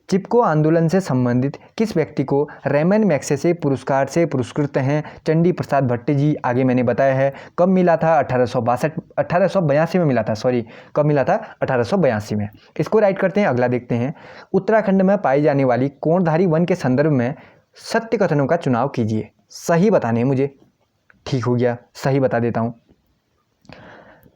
चिपको आंदोलन से संबंधित किस व्यक्ति को रेमन मैग्सेसे पुरस्कार से पुरस्कृत हैं? चंडी प्रसाद भट्टी जी, आगे मैंने बताया है। कब मिला था? 1882 में मिला था, सॉरी कब मिला था? 1882 में। इसको राइट करते हैं। अगला देखते हैं। उत्तराखंड में पाई जाने वाली कोणधारी वन के संदर्भ में सत्य कथनों का चुनाव कीजिए। सही बताने हैं मुझे, ठीक हो गया, सही बता देता हूँ।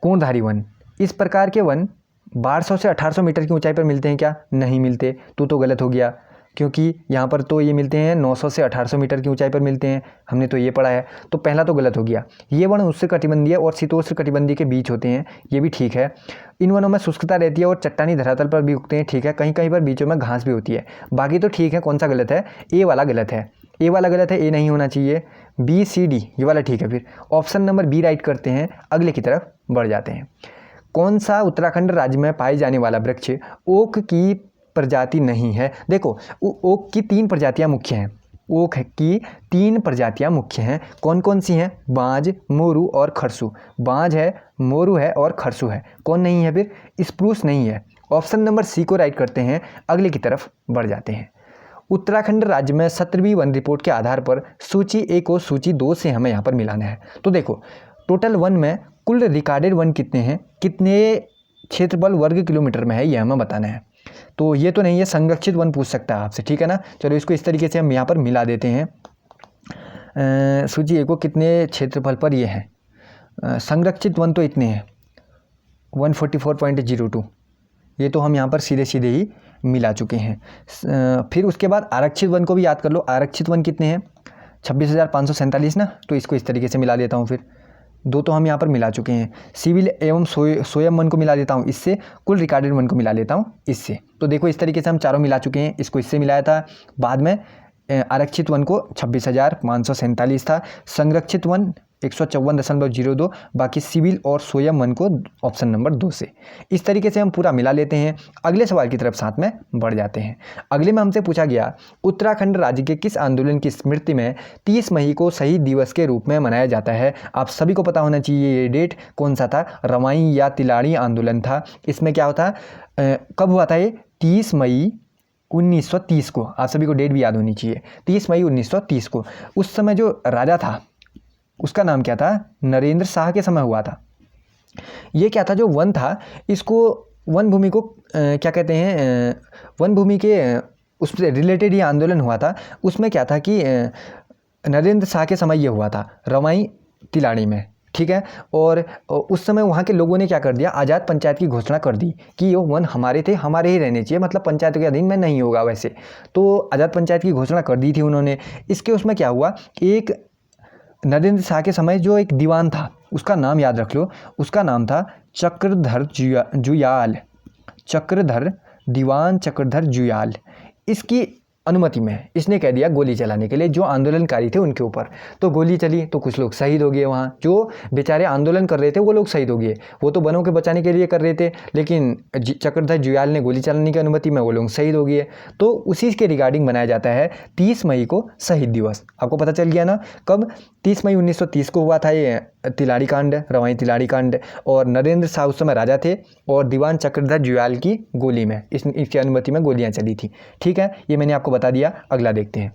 कोणधारी वन, इस प्रकार के वन 1200 से 1800 मीटर की ऊंचाई पर मिलते हैं क्या? नहीं मिलते, तो गलत हो गया, क्योंकि यहाँ पर तो ये मिलते हैं 900 से 1800 मीटर की ऊंचाई पर मिलते हैं, हमने तो ये पढ़ा है, तो पहला तो गलत हो गया। ये वन उष्णकटिबंधीय और शीतोष्ण कटिबंधीय के बीच होते हैं, ये भी ठीक है। इन वनों में शुष्कता रहती है और चट्टानी धरातल पर भी उगते हैं, ठीक है। कहीं कहीं पर बीचों में घास भी होती है, बाकी तो ठीक है। कौन सा गलत है? ए वाला गलत है, ए वाला गलत है, ए नहीं होना चाहिए। बी सी डी ये वाला ठीक है। फिर ऑप्शन नंबर बी राइट करते हैं। अगले की तरफ बढ़ जाते हैं। कौन सा उत्तराखंड राज्य में पाए जाने वाला वृक्ष ओक की प्रजाति नहीं है? देखो, ओक की 3 प्रजातियां मुख्य हैं, ओक की 3 प्रजातियां मुख्य हैं। कौन कौन सी हैं? बांज, मोरू और खरसू। बांज है, मोरू है और खरसू है। कौन नहीं है फिर? स्प्रूस नहीं है। ऑप्शन नंबर सी को राइट करते हैं। अगले की तरफ बढ़ जाते हैं। उत्तराखंड राज्य में 17वीं वन रिपोर्ट के आधार पर सूची 1 और सूची 2 से हमें यहाँ पर मिलाना है। तो देखो, टोटल वन में कुल रिकॉर्डेड वन कितने हैं, कितने क्षेत्रफल वर्ग किलोमीटर में है, ये हमें बताना है। तो ये तो नहीं है, संरक्षित वन पूछ सकता है आपसे, ठीक है ना? चलो इसको इस तरीके से हम यहाँ पर मिला देते हैं। सूची 1 को कितने क्षेत्रफल पर ये है? संरक्षित वन तो इतने हैं 144.02, ये तो हम यहाँ पर सीधे सीधे ही मिला चुके हैं। फिर उसके बाद आरक्षित वन को भी याद कर लो। आरक्षित वन कितने हैं? 26,547 ना, तो इसको इस तरीके से मिला देता हूँ। फिर 2 तो हम यहाँ पर मिला चुके हैं। सिविल एवं स्वयं वन को मिला देता हूँ इससे, कुल रिकॉर्डेड वन को मिला लेता हूँ इससे। तो देखो इस तरीके से हम चारों मिला चुके हैं। इसको इससे मिलाया था, बाद में आरक्षित वन को 26,547 था, संरक्षित वन 154.02, बाकी सिविल और सोयम वन को ऑप्शन नंबर 2 से। इस तरीके से हम पूरा मिला लेते हैं। अगले सवाल की तरफ साथ में बढ़ जाते हैं। अगले में हमसे पूछा गया, उत्तराखंड राज्य के किस आंदोलन की स्मृति में 30 मई को शहीद दिवस के रूप में मनाया जाता है? आप सभी को पता होना चाहिए ये डेट कौन सा था, रवाई या तिलाड़ी आंदोलन था। इसमें क्या होता, कब हुआ था ये? 30 मई 1930 को। आप सभी को डेट भी याद होनी चाहिए, 30 मई 1930 को। उस समय जो राजा था उसका नाम क्या था? नरेंद्र शाह के समय हुआ था। ये क्या था, जो वन था इसको, वन भूमि को क्या कहते हैं, वन भूमि के उससे रिलेटेड ये आंदोलन हुआ था। उसमें क्या था कि नरेंद्र शाह के समय ये हुआ था रवाई तिलाड़ी में, ठीक है। और उस समय वहाँ के लोगों ने क्या कर दिया, आज़ाद पंचायत की घोषणा कर दी कि ये वन हमारे थे, हमारे ही रहने चाहिए, मतलब पंचायतों के अधीन में नहीं होगा वैसे। तो आज़ाद पंचायत की घोषणा कर दी थी उन्होंने। इसके उसमें क्या हुआ, एक नरेंद्र शाह के समय जो एक दीवान था उसका नाम याद रख लो, उसका नाम था चक्रधर जुयाल, चक्रधर, दीवान चक्रधर जुयाल। इसकी अनुमति में इसने कह दिया गोली चलाने के लिए जो आंदोलनकारी थे उनके ऊपर। तो गोली चली तो कुछ लोग शहीद हो गए। वहाँ जो बेचारे आंदोलन कर रहे थे वो लोग शहीद हो गए। वो तो वनों के बचाने के लिए कर रहे थे, लेकिन चक्रधर जुयाल ने गोली चलाने की अनुमति में वो लोग शहीद हो गए। तो उसी के रिगार्डिंग मनाया जाता है 30 मई को शहीद दिवस। आपको पता चल गया ना कब? 30 मई 1930 को हुआ था ये तिलाड़ी कांड, रवाई तिलाड़ी कांड। और नरेंद्र शाह उस समय राजा थे और दीवान चक्रधर जुयाल की गोली में, इसकी अनुमति में गोलियां चली थी, ठीक है। ये मैंने आपको बता दिया। अगला देखते हैं।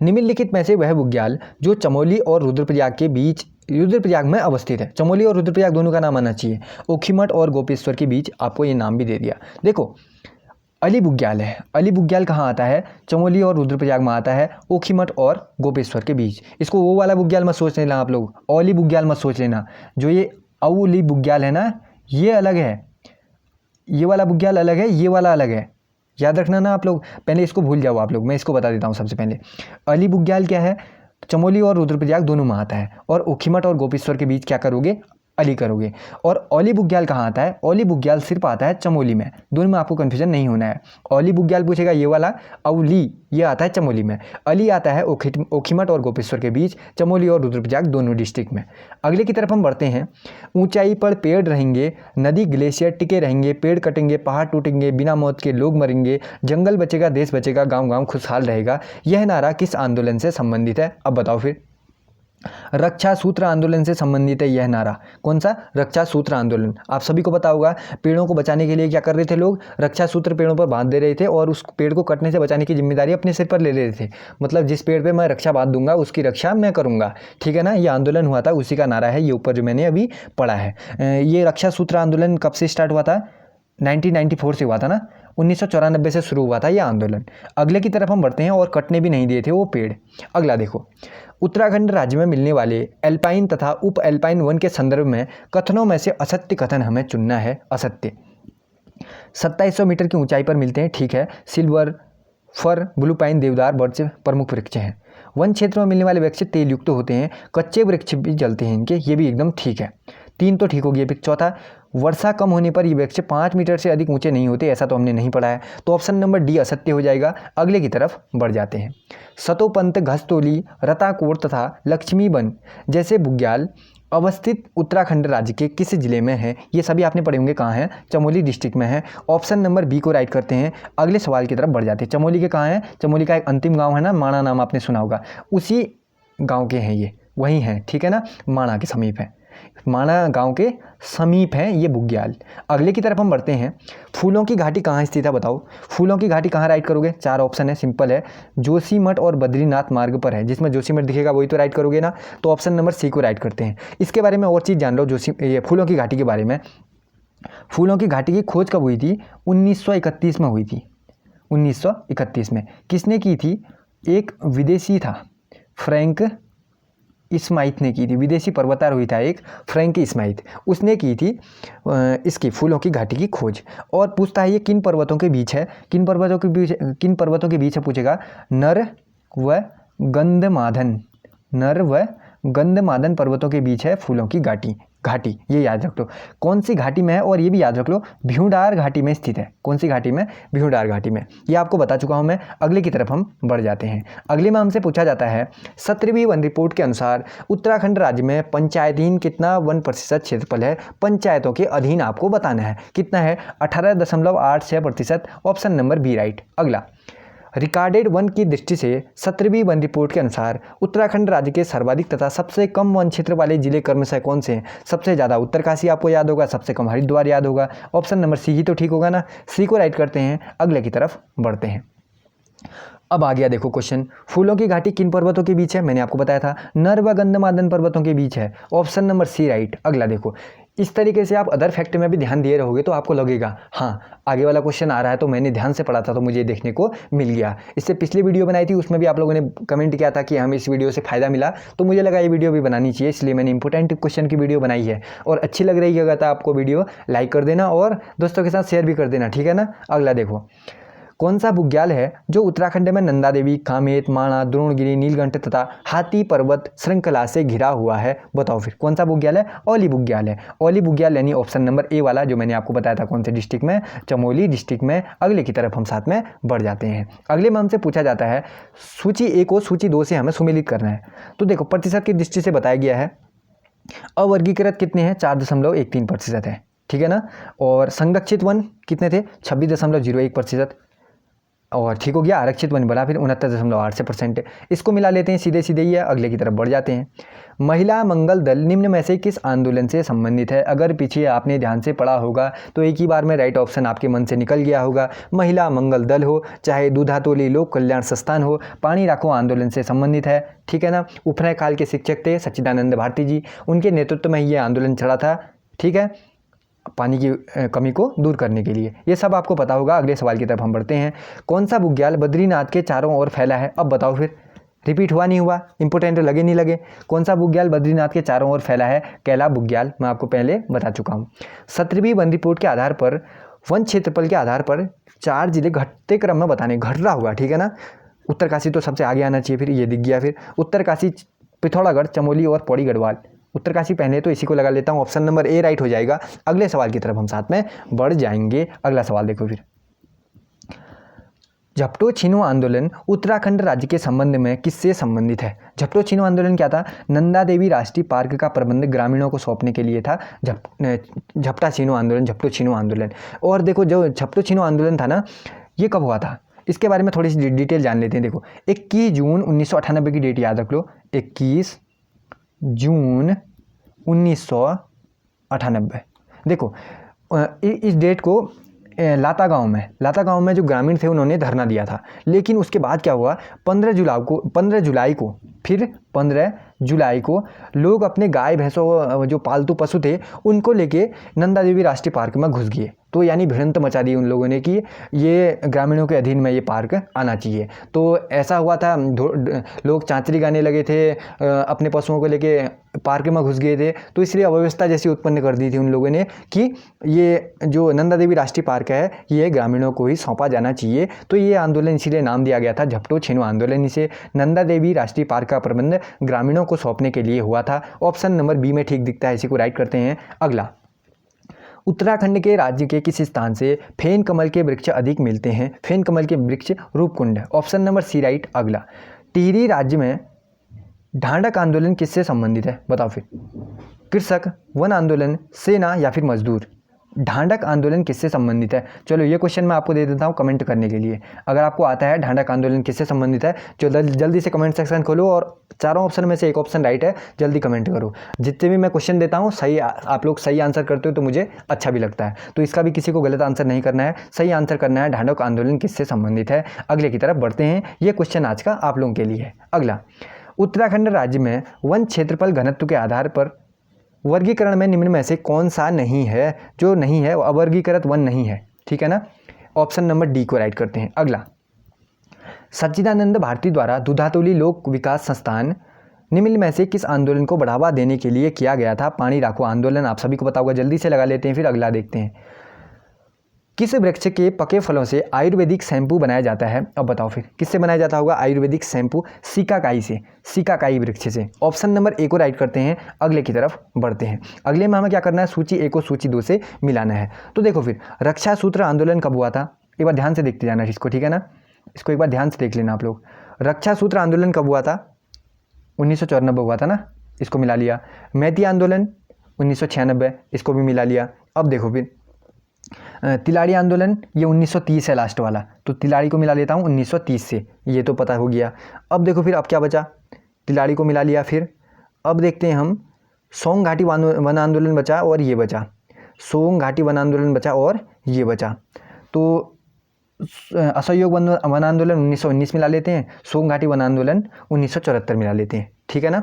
निम्नलिखित में से वह बुग्याल जो चमोली और रुद्रप्रयाग के बीच, रुद्रप्रयाग में अवस्थित है। चमोली और रुद्रप्रयाग दोनों का नाम आना चाहिए। ओखीमठ और गोपेश्वर के बीच आपको ये नाम भी दे दिया। देखो अली बुग्याल है। अली बुग्याल कहाँ आता है? चमोली और रुद्रप्रयाग में आता है, ओखीमठ और गोपेश्वर के बीच। इसको वो वाला बुग्याल मत सोच लेना आप लोग, औली बुग्याल मत सोच लेना। जो ये औली बुग्याल है ना, ये अलग है, ये वाला बुग्याल अलग है, ये वाला अलग है। याद रखना ना आप लोग, पहले इसको भूल जाओ आप लोग, मैं इसको बता देता हूँ सबसे पहले। अली बुग्याल क्या है? चमोली और रुद्रप्रयाग दोनों में आता है। और ओखीमठ और गोपेश्वर के बीच क्या करोगे? अली करोगे। और औली बुग्याल कहाँ आता है? औली बुग्याल सिर्फ आता है चमोली में। दोनों में आपको कन्फ्यूजन नहीं होना है। औली बुग्याल पूछेगा ये वाला, औली ये आता है चमोली में, अली आता है ओखीमठ और गोपेश्वर के बीच, चमोली और रुद्रप्रयाग दोनों डिस्ट्रिक्ट में। अगले की तरफ हम बढ़ते हैं। ऊंचाई पर पेड़ रहेंगे, नदी ग्लेशियर टिके रहेंगे, पेड़ कटेंगे, पहाड़ टूटेंगे, बिना मौत के लोग मरेंगे, जंगल बचेगा, देश बचेगा, गाँव गाँव खुशहाल रहेगा। यह नारा किस आंदोलन से संबंधित है? अब बताओ फिर। रक्षा सूत्र आंदोलन से संबंधित है यह नारा। कौन सा? रक्षा सूत्र आंदोलन। आप सभी को पता होगा पेड़ों को बचाने के लिए क्या कर रहे थे लोग? रक्षा सूत्र पेड़ों पर बांध दे रहे थे और उस पेड़ को कटने से बचाने की जिम्मेदारी अपने सिर पर ले रहे थे। मतलब जिस पेड़ पे मैं रक्षा बांध दूंगा उसकी रक्षा मैं करूंगा, ठीक है ना। ये आंदोलन हुआ था, उसी का नारा है ये ऊपर जो मैंने अभी पढ़ा है। ये रक्षा सूत्र आंदोलन कब से स्टार्ट हुआ था? 1994 से हुआ था ना, 1994 से शुरू हुआ था यह आंदोलन। अगले की तरफ हम बढ़ते हैं। और कटने भी नहीं दिए थे वो पेड़। अगला देखो, उत्तराखंड राज्य में मिलने वाले एल्पाइन तथा उप एल्पाइन वन के संदर्भ में कथनों में से असत्य कथन हमें चुनना है। असत्य। 2700 मीटर की ऊंचाई पर मिलते हैं, ठीक है। सिल्वर, फर, ब्लू पाइन, देवदार बर्च प्रमुख वृक्ष हैं। वन क्षेत्र में मिलने वाले वृक्ष तेल युक्त होते हैं, कच्चे वृक्ष भी जलते हैं इनके, ये भी एकदम ठीक है। 3 तो ठीक हो गया। चौथा, वर्षा कम होने पर ये वृक्ष 5 मीटर से अधिक ऊंचे नहीं होते, ऐसा तो हमने नहीं पढ़ा है। तो ऑप्शन नंबर डी असत्य हो जाएगा। अगले की तरफ बढ़ जाते हैं। सतोपंत, घस्तोली, रताकोट तथा लक्ष्मीबन जैसे बुग्याल अवस्थित उत्तराखंड राज्य के किस जिले में है? ये सभी आपने पढ़े होंगे। कहाँ है? चमोली डिस्ट्रिक्ट में है। ऑप्शन नंबर बी को राइट करते हैं। अगले सवाल की तरफ बढ़ जाते हैं। चमोली के कहाँ है? चमोली का एक अंतिम गाँव है ना, माणा नाम आपने सुना होगा, उसी गाँव के हैं ये, वहीं हैं, ठीक है ना। माणा के समीप है, माणा गांव के समीप है ये बुग्याल। अगले की तरफ हम बढ़ते हैं। फूलों की घाटी कहाँ स्थित है? बताओ फूलों की घाटी कहाँ राइट करोगे? 4 ऑप्शन है, सिंपल है। जोशीमठ और बद्रीनाथ मार्ग पर है। जिसमें जोशीमठ दिखेगा वही तो राइट करोगे ना। तो ऑप्शन नंबर सी को राइट करते हैं। इसके बारे में और चीज़ जान लो, ये फूलों की घाटी के बारे में। फूलों की घाटी की खोज कब हुई थी? 1931 में हुई थी। 1931 में किसने की थी? एक विदेशी था, फ्रैंक स्माइथ ने की थी। विदेशी पर्वतारोही था एक, फ्रैंक स्माइथ, उसने की थी इसकी फूलों की घाटी की खोज। और पूछता है ये किन पर्वतों के बीच है? किन पर्वतों के बीच है पूछेगा? नर व गंधमादन, नर व गंधमादन पर्वतों के बीच है फूलों की घाटी। घाटी ये याद रख लो कौन सी घाटी में है, और ये भी याद रख लो भ्यूंडार घाटी में स्थित है। कौन सी घाटी में? भ्यूंडार घाटी में। ये आपको बता चुका हूँ मैं। अगले की तरफ हम बढ़ जाते हैं। अगले में हमसे पूछा जाता है 17वीं वन रिपोर्ट के अनुसार उत्तराखंड राज्य में पंचायतीन कितना 1% क्षेत्रफल है? पंचायतों के अधीन आपको बताना है। कितना है? 18.86%। Option number B right. अगला, रिकॉर्डेड वन की दृष्टि से 17वीं वन रिपोर्ट के अनुसार उत्तराखंड राज्य के सर्वाधिक तथा सबसे कम वन क्षेत्र वाले जिले क्रमशः कौन से हैं? सबसे ज़्यादा उत्तरकाशी आपको याद होगा, सबसे कम हरिद्वार याद होगा। ऑप्शन नंबर सी ही तो ठीक होगा ना। सी को राइट करते हैं। अगले की तरफ बढ़ते हैं। अब आ गया देखो क्वेश्चन, फूलों की घाटी किन पर्वतों के बीच है? मैंने आपको बताया था नर व गंधमादन पर्वतों के बीच है। Option number C right. अगला देखो, इस तरीके से आप अदर फैक्ट में भी ध्यान दिए रहोगे तो आपको लगेगा हाँ आगे वाला क्वेश्चन आ रहा है तो मैंने ध्यान से पढ़ा था तो मुझे देखने को मिल गया। इससे पिछली वीडियो बनाई थी उसमें भी आप लोगों ने कमेंट किया था कि हमें इस वीडियो से फ़ायदा मिला, तो मुझे लगा ये वीडियो भी बनानी चाहिए, इसलिए मैंने इंपॉर्टेंट क्वेश्चन की वीडियो बनाई है। और अच्छी लग रही है अगर तो आपको वीडियो लाइक कर देना और दोस्तों के साथ शेयर भी कर देना, ठीक है ना। अगला देखो, कौन सा बुग्याल है जो उत्तराखंड में नंदा देवी, कामेत, माणा, द्रोणगिरी, नीलकंठ तथा हाथी पर्वत श्रृंखला से घिरा हुआ है? बताओ फिर कौन सा बुग्याल है? औली बुग्याल है। औली बुग्याल यानी ऑप्शन नंबर ए वाला जो मैंने आपको बताया था कौन से डिस्ट्रिक्ट में? चमोली डिस्ट्रिक्ट में। अगले की तरफ हम साथ में बढ़ जाते हैं। अगले में हमसे पूछा जाता है सूची ए को सूची 2 से हमें सुमेलित करना है। तो देखो प्रतिशत की दृष्टि से बताया गया है अवर्गीकृत कितने हैं? 4.13% है, ठीक है ना। और संरक्षित वन कितने थे? 26.01%। और ठीक हो गया, आरक्षित वन बड़ा फिर 69.8% है। इसको मिला लेते हैं, सीधे सीधे ही है। अगले की तरफ बढ़ जाते हैं। महिला मंगल दल निम्न में से किस आंदोलन से संबंधित है? अगर पीछे आपने ध्यान से पढ़ा होगा तो एक ही बार में राइट ऑप्शन आपके मन से निकल गया होगा। महिला मंगल दल हो, चाहे दूधातोली लोक कल्याण संस्थान हो, पानी राखो आंदोलन से संबंधित है, ठीक है ना। उपनय काल के शिक्षक थे सच्चिदानंद भारती जी, उनके नेतृत्व में ये आंदोलन चला था, ठीक है, पानी की कमी को दूर करने के लिए। ये सब आपको पता होगा। अगले सवाल की तरफ हम बढ़ते हैं। कौन सा बुग्याल बद्रीनाथ के चारों ओर फैला है? अब बताओ फिर, रिपीट हुआ नहीं हुआ, इंपोर्टेंट लगे नहीं लगे? कौन सा बुग्याल बद्रीनाथ के चारों ओर फैला है? कैला बुग्याल, मैं आपको पहले बता चुका हूँ। 17वीं वन रिपोर्ट के आधार पर वन क्षेत्रफल के आधार पर 4 जिले घटते क्रम में बताने, घट रहा होगा, ठीक है ना। उत्तरकाशी तो सबसे आगे आना चाहिए, फिर ये दिख गया। फिर उत्तरकाशी, पिथौरागढ़, चमोली और पौड़ी गढ़वाल। उत्तरकाशी पहले तो इसी को लगा लेता हूँ, ऑप्शन नंबर ए राइट हो जाएगा। अगले सवाल की तरफ हम साथ में बढ़ जाएंगे। अगला सवाल देखो फिर, झपटो छिनो आंदोलन उत्तराखंड राज्य के संबंध में किससे संबंधित है? झपटो छिनो आंदोलन क्या था? नंदा देवी राष्ट्रीय पार्क का प्रबंध ग्रामीणों को सौंपने के लिए था झपटा छिनो आंदोलन, झपटो छिनो आंदोलन। और देखो जो झपटो छिनो आंदोलन था ना, ये कब हुआ था इसके बारे में थोड़ी सी डिटेल जान लेते हैं। देखो 21 जून 1998 की डेट याद रख लो, 21 जून 1998। देखो इस डेट को लाता गांव में जो ग्रामीण थे उन्होंने धरना दिया था। लेकिन उसके बाद क्या हुआ, 15 जुलाई को लोग अपने गाय भैंसों जो पालतू पशु थे उनको लेके नंदा देवी राष्ट्रीय पार्क में घुस गए। तो यानी भिड़ंत मचा दी उन लोगों ने कि ये ग्रामीणों के अधीन में ये पार्क आना चाहिए। तो ऐसा हुआ था, लोग चांचरी गाने लगे थे, अपने पशुओं को लेके पार्क में घुस गए थे। तो इसलिए अव्यवस्था जैसी उत्पन्न कर दी थी उन लोगों ने कि ये जो नंदा देवी राष्ट्रीय पार्क है ये ग्रामीणों को ही सौंपा जाना चाहिए। तो ये आंदोलन इसीलिए नाम दिया गया था झपटो छिनो आंदोलन। इसे नंदा देवी राष्ट्रीय पार्क का प्रबंध ग्रामीणों को सौंपने के लिए हुआ था। ऑप्शन नंबर बी में ठीक दिखता है, इसी को राइट करते हैं। अगला, उत्तराखंड के राज्य के किस स्थान से फेन कमल के वृक्ष अधिक मिलते हैं? फेन कमल के वृक्ष Roopkund, option number C right. अगला, टिहरी राज्य में ढांढक आंदोलन किससे संबंधित है? बताओ फिर, कृषक, वन आंदोलन, सेना या फिर मजदूर? ढांढक आंदोलन किससे संबंधित है? चलो ये क्वेश्चन मैं आपको दे देता हूँ कमेंट करने के लिए। अगर आपको आता है ढांढक आंदोलन किससे संबंधित है, जल्दी से कमेंट सेक्शन खोलो और चारों ऑप्शन में से एक ऑप्शन राइट है, जल्दी कमेंट करो। जितने भी मैं क्वेश्चन देता हूँ सही, आप लोग सही आंसर करते हो तो मुझे अच्छा भी लगता है। तो इसका भी किसी को गलत आंसर नहीं करना है, सही आंसर करना है ढांढक आंदोलन किससे संबंधित है। अगले की तरफ बढ़ते हैं, ये क्वेश्चन आज का आप लोगों के लिए है। अगला, उत्तराखंड राज्य में वन क्षेत्रफल घनत्व के आधार पर वर्गीकरण में निम्न में से कौन सा नहीं है? जो नहीं है वो अवर्गीकृत वन नहीं है, ठीक है ना। ऑप्शन नंबर डी को राइट करते हैं। अगला, सच्चिदानंद भारती द्वारा दूधातोली लोक विकास संस्थान निम्न में से किस आंदोलन को बढ़ावा देने के लिए किया गया था? पानी राखो आंदोलन, आप सभी को पता होगा, जल्दी से लगा लेते हैं, फिर अगला देखते हैं। किस वृक्ष के पके फलों से आयुर्वेदिक शैम्पू बनाया जाता है? अब बताओ फिर किससे बनाया जाता होगा आयुर्वेदिक शैम्पू? सिकाकाई से, सिकाकाई वृक्ष से। ऑप्शन नंबर ए को राइट करते हैं, अगले की तरफ बढ़ते हैं। अगले में हमें क्या करना है, सूची ए को सूची 2 से मिलाना है। तो देखो फिर रक्षा सूत्र आंदोलन कब हुआ था, एक बार ध्यान से देखते जाना इसको, ठीक है ना, इसको एक बार ध्यान से देख लेना आप लोग। रक्षा सूत्र आंदोलन कब हुआ था? 1994 हुआ था ना, इसको मिला लिया। मैती आंदोलन 1996, इसको भी मिला लिया। अब देखो फिर तिलाड़ी आंदोलन, ये 1930 है लास्ट वाला, तो तिलाड़ी को मिला लेता हूँ 1930 से, ये तो पता हो गया। अब देखो फिर अब क्या बचा, तिलाड़ी को मिला लिया। फिर अब देखते हैं हम, सोंग घाटी वन आंदोलन बचा और ये बचा, सोंग घाटी वन आंदोलन बचा और ये बचा। तो असहयोग वन आंदोलन 1919 मिला लेते हैं, सोंग घाटी वन आंदोलन 1974 मिला लेते हैं, ठीक है ना।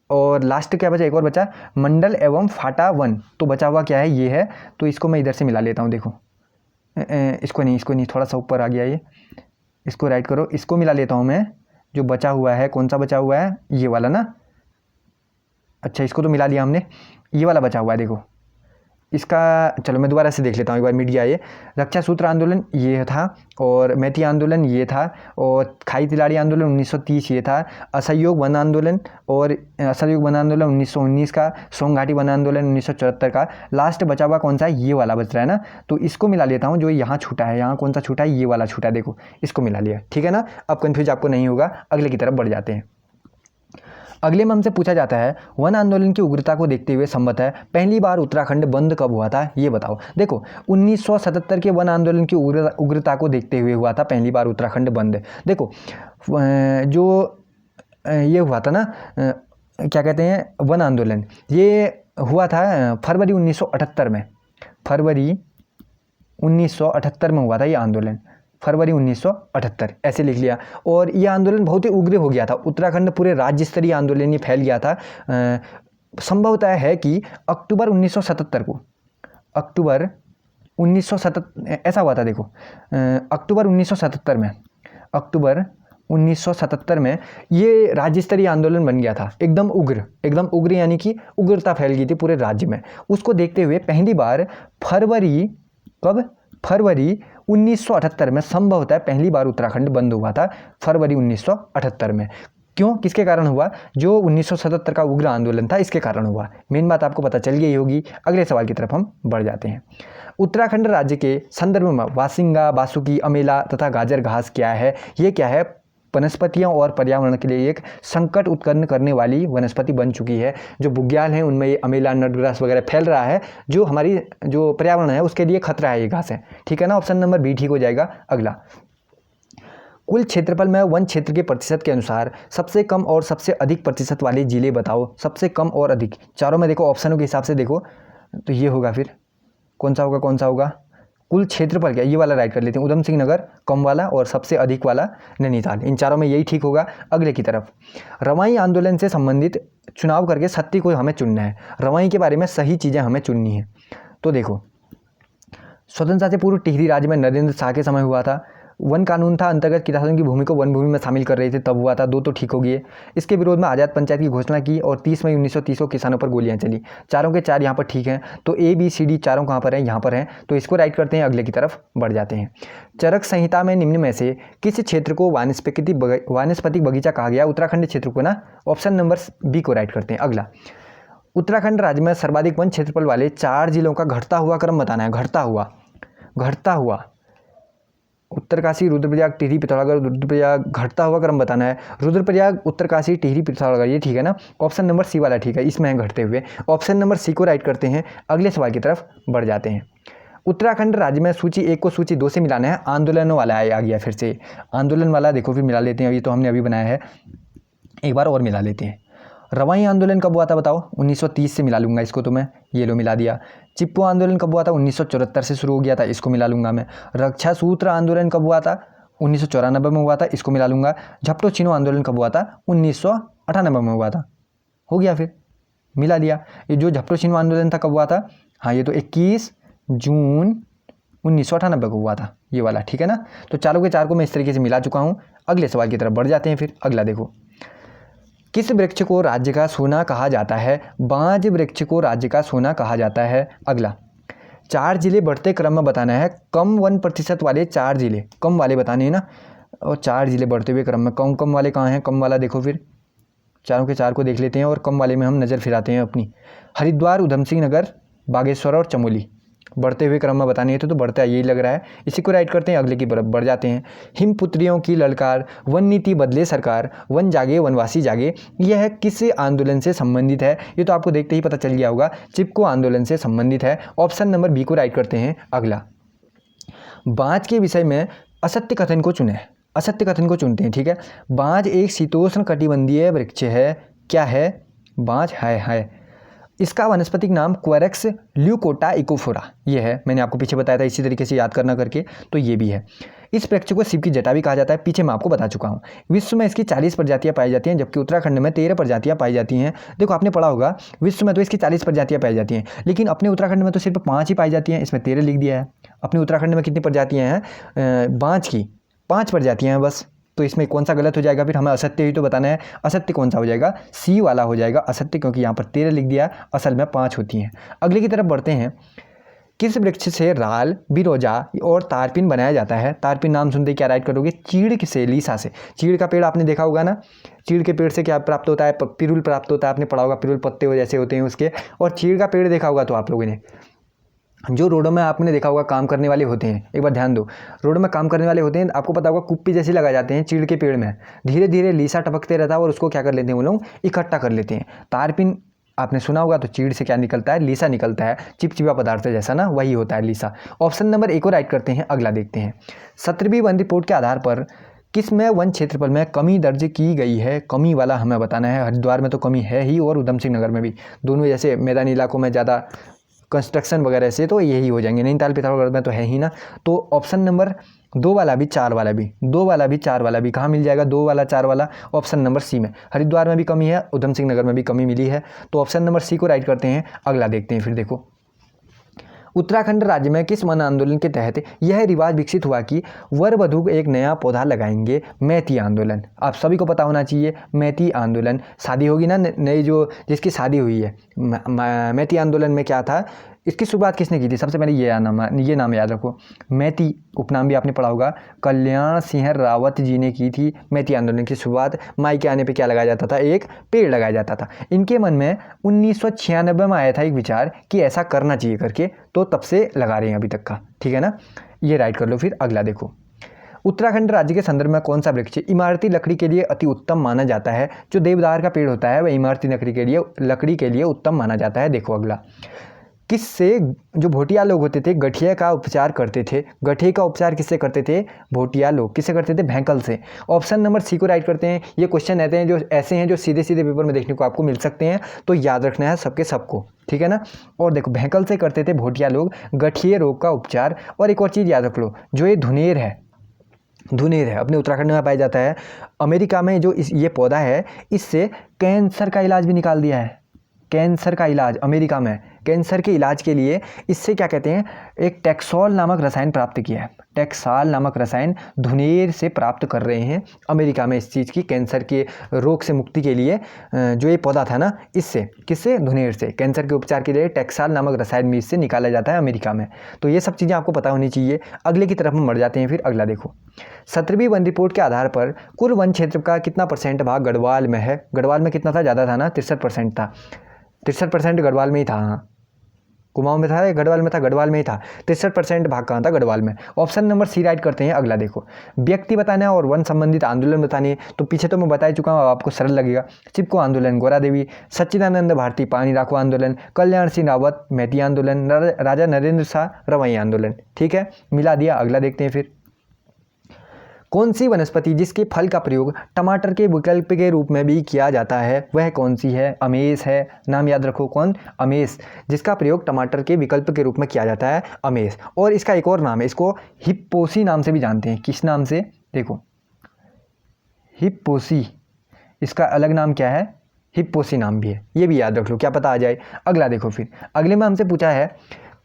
और लास्ट क्या बचा, एक और बचा मंडल एवं फाटा वन, तो बचा हुआ क्या है, ये है, तो इसको मैं इधर से मिला लेता हूँ। देखो इसको नहीं, थोड़ा सा ऊपर आ गया ये, इसको राइट करो, इसको मिला लेता हूँ मैं। जो बचा हुआ है, कौन सा बचा हुआ है, ये वाला ना, अच्छा इसको तो मिला लिया हमने, ये वाला बचा हुआ है। देखो इसका, चलो मैं दोबारा से देख लेता हूँ एक बार, मिट गया ये। रक्षा सूत्र आंदोलन ये था, और मैती आंदोलन ये था, और खाई तिलाड़ी आंदोलन 1930 ये था, असहयोग वन आंदोलन और असहयोग वन आंदोलन 1919 का, सोंग घाटी वन आंदोलन 1974 का। लास्ट बचा हुआ कौन सा है, ये वाला बच रहा है ना, तो इसको मिला लेता हूँ। जो यहाँ छूटा है, यहाँ कौन सा छूटा है, ये वाला छूटा है, देखो इसको मिला लिया, ठीक है ना। अब कन्फ्यूज आपको नहीं होगा, अगले की तरफ बढ़ जाते हैं। अगले में हमसे पूछा जाता है, वन आंदोलन की उग्रता को देखते हुए संभवतः पहली बार उत्तराखंड बंद कब हुआ था, ये बताओ। देखो 1977 के वन आंदोलन की उग्रता को देखते हुए हुआ था पहली बार उत्तराखंड बंद। देखो जो ये हुआ था ना, क्या कहते हैं, वन आंदोलन, ये हुआ था फरवरी 1978 में, फरवरी 1978 में हुआ था ये आंदोलन, फरवरी 1978 ऐसे लिख लिया। और यह आंदोलन बहुत ही उग्र हो गया था, उत्तराखंड पूरे राज्य स्तरीय आंदोलन ये फैल गया था। संभवतः है कि अक्टूबर 1977 को, अक्टूबर 1977 ऐसा हुआ था। देखो अक्टूबर 1977 में, अक्टूबर 1977 में ये राज्य स्तरीय आंदोलन बन गया था, एकदम उग्र यानी कि उग्रता फैल गई थी पूरे राज्य में। उसको देखते हुए पहली बार फरवरी, कब, फरवरी 1978 में संभवतः पहली बार उत्तराखंड बंद हुआ था, फरवरी 1978 में। क्यों, किसके कारण हुआ, जो 1977 का उग्र आंदोलन था इसके कारण हुआ। मेन बात आपको पता चल गई होगी। अगले सवाल की तरफ हम बढ़ जाते हैं। उत्तराखंड राज्य के संदर्भ में वासिंगा, बासुकी, अमेला तथा गाजर घास क्या है, ये क्या है, वनस्पतियों और पर्यावरण के लिए एक संकट उत्पन्न करने वाली वनस्पति बन चुकी है। जो बुग्याल हैं उनमें ये अमेला, नटग्रास वगैरह फैल रहा है, जो हमारी जो पर्यावरण है उसके लिए खतरा है ये घास है, ठीक है ना। ऑप्शन नंबर बी ठीक हो जाएगा। अगला, कुल क्षेत्रफल में वन क्षेत्र के प्रतिशत के अनुसार सबसे कम और सबसे अधिक प्रतिशत वाले जिले बताओ। सबसे कम और अधिक, चारों में देखो ऑप्शनों के हिसाब से देखो, तो ये होगा, फिर कौन सा होगा, कुल क्षेत्रफल क्या, ये वाला राइट कर लेते हैं, उधम सिंह नगर कम वाला और सबसे अधिक वाला नैनीताल, इन चारों में यही ठीक होगा। अगले की तरफ, रवाई आंदोलन से संबंधित चुनाव करके सत्य को हमें चुनना है, रवाई के बारे में सही चीज़ें हमें चुननी है। तो देखो स्वतंत्रता से पूर्व टिहरी राज्य में नरेंद्र शाह के समय हुआ था, वन कानून था, अंतर्गत किसानों की भूमि को वन भूमि में शामिल कर रहे थे, तब हुआ था, 2 तो ठीक हो गए। इसके विरोध में आज़ाद पंचायत की घोषणा की और 30 मई 1930 को किसानों पर गोलियां चली। चारों के 4 यहाँ पर ठीक हैं, तो ए बी सी डी चारों कहाँ पर हैं, यहाँ पर हैं, तो इसको राइट करते हैं। अगले की तरफ बढ़ जाते हैं। चरक संहिता में निम्न में से किस क्षेत्र को वानस्पतिक बगीचा कहा गया, उत्तराखंड क्षेत्र को ना, ऑप्शन नंबर बी को राइट करते हैं। अगला, उत्तराखंड राज्य में सर्वाधिक वन क्षेत्रफल वाले 4 जिलों का घटता हुआ क्रम बताना है। घटता हुआ उत्तरकाशी, रुद्रप्रयाग, टिहरी, पिथौरागढ़, रुद्रप्रयाग, घटता हुआ क्रम बताना है। रुद्रप्रयाग, उत्तरकाशी, टिहरी, पिथौरागढ़, ये ठीक है ना। ऑप्शन नंबर सी वाला ठीक है, इसमें है घटते हुए। ऑप्शन नंबर सी को राइट करते हैं। अगले सवाल की तरफ बढ़ जाते हैं। उत्तराखंड राज्य में सूची 1 को सूची 2 से मिलाना है। आंदोलनों वाला आ गया, फिर से आंदोलन वाला देखो, फिर मिला लेते हैं। ये तो हमने अभी बनाया है, एक बार और मिला लेते हैं। रवाई आंदोलन कब हुआ था बताओ, 1930 से मिला लूँगा इसको, तो मैं ये लो मिला दिया। चिप्पू आंदोलन कब हुआ था, 1974 से शुरू हो गया था, इसको मिला लूँगा मैं। रक्षा सूत्र आंदोलन कब हुआ था, 1994 में हुआ था, इसको मिला लूँगा। झपटो चिनो आंदोलन कब हुआ था, 1998 में हुआ था, हो गया, फिर मिला लिया। ये जो झपटो चिनो आंदोलन था कब हुआ था, हाँ ये तो 21 जून 1998 को हुआ था, ये वाला ठीक है ना। तो चारों के 4 को मैं इस तरीके से मिला चुका हूँ। अगले सवाल की तरफ बढ़ जाते हैं। फिर अगला देखो, किस वृक्ष को राज्य का सोना कहा जाता है, बांज वृक्ष को राज्य का सोना कहा जाता है। अगला, 4 जिले बढ़ते क्रम में बताना है, कम 1% वाले 4 जिले, कम वाले बताने हैं ना, और 4 जिले बढ़ते हुए क्रम में, कम वाले कहाँ हैं, कम वाला देखो फिर, चारों के चार को देख लेते हैं और कम वाले में हम नज़र फिराते हैं अपनी। हरिद्वार, उधम सिंह नगर, बागेश्वर और चमोली बढ़ते हुए क्रम में बतानी है तो बढ़ता यही लग रहा है। इसी को राइट करते हैं, अगले की तरफ बढ़ जाते हैं। हिमपुत्रियों की ललकार, वन नीति बदले सरकार, वन जागे वनवासी जागे, यह किस आंदोलन से संबंधित है? ये तो आपको देखते ही पता चल गया होगा, चिपको आंदोलन से संबंधित है। ऑप्शन नंबर बी को राइट करते हैं। अगला, बाँझ के विषय में असत्य कथन को चुने, असत्य कथन को चुनते हैं, ठीक है। बाँझ एक शीतोष्ण कटिबंधीय वृक्ष है, क्या है? बाँझ है। इसका वनस्पतिक नाम क्वेरेक्स ल्यूकोटा इकोफोरा, ये है, मैंने आपको पीछे बताया था इसी तरीके से याद करना करके, तो ये भी है। इस वृक्ष को शिव की जटा भी कहा जाता है, पीछे मैं आपको बता चुका हूँ। विश्व में इसकी 40 प्रजातियाँ पाई जाती हैं, जबकि उत्तराखंड में 13 प्रजातियाँ पाई जाती हैं। देखो आपने पढ़ा होगा, विश्व में तो इसकी 40 प्रजातियाँ पाई जाती हैं, लेकिन अपने उत्तराखंड में तो सिर्फ 5 ही पाई जाती हैं, इसमें 13 लिख दिया है। अपने उत्तराखंड में कितनी प्रजातियाँ हैं? बाँझ की 5 प्रजातियाँ हैं बस। तो इसमें कौन सा गलत हो जाएगा? फिर हमें असत्य ही तो बताना है, असत्य कौन सा हो जाएगा? सी वाला हो जाएगा असत्य, क्योंकि यहाँ पर 13 लिख दिया, असल में 5 होती हैं। अगले की तरफ बढ़ते हैं। किस वृक्ष से राल, बिरोजा और तारपीन बनाया जाता है? तारपीन नाम सुनते ही क्या राइट करोगे? चीड़ से, लीसा से। चीड़ का पेड़ आपने देखा होगा ना, चीड़ के पेड़ से क्या प्राप्त होता है? पिरुल प्राप्त होता है, आपने पढ़ा होगा, पिरुल पत्ते जैसे होते हैं उसके। और चीड़ का पेड़ देखा होगा तो आप लोगों ने, जो रोडों में आपने देखा होगा काम करने वाले होते हैं, एक बार ध्यान दो, रोडों में काम करने वाले होते हैं, आपको पता होगा कुप्पी जैसे लगा जाते हैं चीड़ के पेड़ में, धीरे धीरे लीसा टपकते रहता है और उसको क्या कर लेते हैं वो लोग? इकट्ठा कर लेते हैं। तारपीन आपने सुना होगा, तो चीड़ से क्या निकलता है? लीसा निकलता है, चिपचिपा पदार्थ जैसा ना, वही होता है लीसा। ऑप्शन नंबर ए को राइट करते हैं। अगला देखते हैं। 17वीं वन रिपोर्ट के आधार पर किस में वन क्षेत्रफल में कमी दर्ज की गई है? कमी वाला हमें बताना है। हरिद्वार में तो कमी है ही, और उधम सिंह नगर में भी, दोनों जैसे मैदानी इलाकों में ज़्यादा कंस्ट्रक्शन वगैरह से तो यही हो जाएंगे। नैनीताल, पिथौरागढ़ में तो है ही ना। तो ऑप्शन नंबर 2 वाला भी, 4 वाला भी, 2 वाला भी 4 वाला भी कहाँ मिल जाएगा? 2 वाला 4 वाला ऑप्शन नंबर सी में। हरिद्वार में भी कमी है, उधम सिंह नगर में भी कमी मिली है, तो ऑप्शन नंबर सी को राइट करते हैं। अगला देखते हैं फिर। देखो, उत्तराखंड राज्य में किस वन आंदोलन के तहत यह रिवाज विकसित हुआ कि वर वधु एक नया पौधा लगाएंगे? मैती आंदोलन। आप सभी को पता होना चाहिए, मैती आंदोलन। शादी होगी ना नई, जो जिसकी शादी हुई है, मैती आंदोलन में क्या था, इसकी शुरुआत किसने की थी? सबसे पहले ये नाम याद रखो, मैती उपनाम भी आपने पढ़ा होगा, कल्याण सिंह रावत जी ने की थी मैती आंदोलन की शुरुआत। माई के आने पे क्या लगाया जाता था? एक पेड़ लगाया जाता था। इनके मन में 1996 में आया था एक विचार कि ऐसा करना चाहिए करके, तो तब से लगा रहे हैं अभी तक का, ठीक है ना। ये राइट कर लो। फिर अगला देखो, उत्तराखंड राज्य के संदर्भ में कौन सा वृक्ष इमारती लकड़ी के लिए अति उत्तम माना जाता है? जो देवदार का पेड़ होता है वह इमारती लकड़ी के लिए उत्तम माना जाता है। देखो अगला, किससे जो भोटिया लोग होते थे गठिया का उपचार करते थे? गठिया का उपचार किससे करते थे? भोटिया लोग। किससे करते थे? भैंकल से। ऑप्शन नंबर सी को राइट करते हैं। ये क्वेश्चन रहते हैं जो ऐसे हैं जो सीधे सीधे पेपर में देखने को आपको मिल सकते हैं, तो याद रखना है सबको, ठीक है ना। और देखो, भैंकल से करते थे भोटिया लोग गठिया रोग का उपचार। और एक और चीज़ याद रख लो, जो ये धुनेर है अपने उत्तराखंड में पाया जाता है। अमेरिका में जो ये पौधा है, इससे कैंसर का इलाज भी निकाल दिया है। कैंसर का इलाज अमेरिका में, कैंसर के इलाज के लिए इससे क्या कहते हैं, एक टैक्सोल नामक रसायन प्राप्त किया है। टैक्साल नामक रसायन धुनेर से प्राप्त कर रहे हैं अमेरिका में इस चीज़ की, कैंसर के रोग से मुक्ति के लिए। जो ये पौधा था ना, इससे, किससे? धुनेर से। कैंसर के उपचार के लिए टैक्साल नामक रसायन भी इससे निकाला जाता है अमेरिका में। तो ये सब चीज़ें आपको पता होनी चाहिए। अगले की तरफ हम बढ़ जाते हैं। फिर अगला देखो, 17वीं वन रिपोर्ट के आधार पर कुल वन क्षेत्र का कितना % भाग गढ़वाल में है? गढ़वाल में कितना था? ज़्यादा था ना, 63% था। 63% गढ़वाल में ही था। हाँ, कुमाऊं में था या गढ़वाल में था? गढ़वाल में ही था। 63% भाग कहाँ था? गढ़वाल में। ऑप्शन नंबर सी राइट करते हैं। अगला देखो, व्यक्ति बताना है और वन संबंधित आंदोलन बतानी है, तो पीछे तो मैं बता ही चुका हूँ, आपको सरल लगेगा। चिपको आंदोलन गोरा देवी, सच्चिदानंद भारती पानी राखो आंदोलन, कल्याण सिंह रावत मैती आंदोलन, राजा नरेंद्र शाह रवैया आंदोलन। ठीक है, मिला दिया। अगला देखते हैं फिर, कौन सी वनस्पति जिसके फल का प्रयोग टमाटर के विकल्प के रूप में भी किया जाता है, वह कौन सी है? अमेस है। नाम याद रखो, कौन? अमेस, जिसका प्रयोग टमाटर के विकल्प के रूप में किया जाता है, अमेस। और इसका एक और नाम है, इसको हिप्पोसी नाम से भी जानते हैं। किस नाम से? देखो, हिप्पोसी, इसका अलग नाम क्या है? हिप्पोसी नाम भी है। ये भी याद रख लो, क्या पता आ जाए। अगला देखो, फिर अगले में हमसे पूछा है,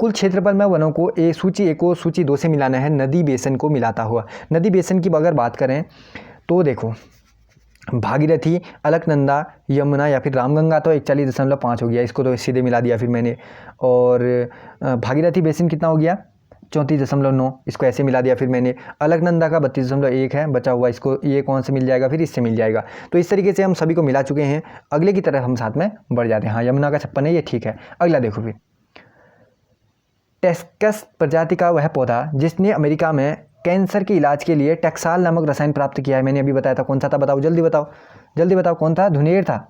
कुल क्षेत्रफल में वनों को सूची 1 को सूची 2 से मिलाना है नदी बेसन को मिलाता हुआ। नदी बेसन की अगर बात करें तो देखो, भागीरथी, अलकनंदा, यमुना या फिर रामगंगा तो 41.5 हो गया, इसको तो सीधे मिला दिया फिर मैंने। और भागीरथी बेसिन कितना हो गया 34.9, इसको ऐसे मिला दिया फिर मैंने। अलकनंदा का 32.1 है बचा हुआ, इसको ये कौन से मिल जाएगा फिर इससे मिल जाएगा। तो इस तरीके से हम सभी को मिला चुके हैं। अगले की तरफ हम साथ में बढ़ जाते हैं। हाँ, यमुना का 56 है, ये ठीक है। अगला देखो फिर, टेस्कस प्रजाति का वह पौधा जिसने अमेरिका में कैंसर के इलाज के लिए टैक्साल नामक रसायन प्राप्त किया है, मैंने अभी बताया था। कौन सा था बताओ, जल्दी बताओ, जल्दी बताओ, कौन था? धुनेर था,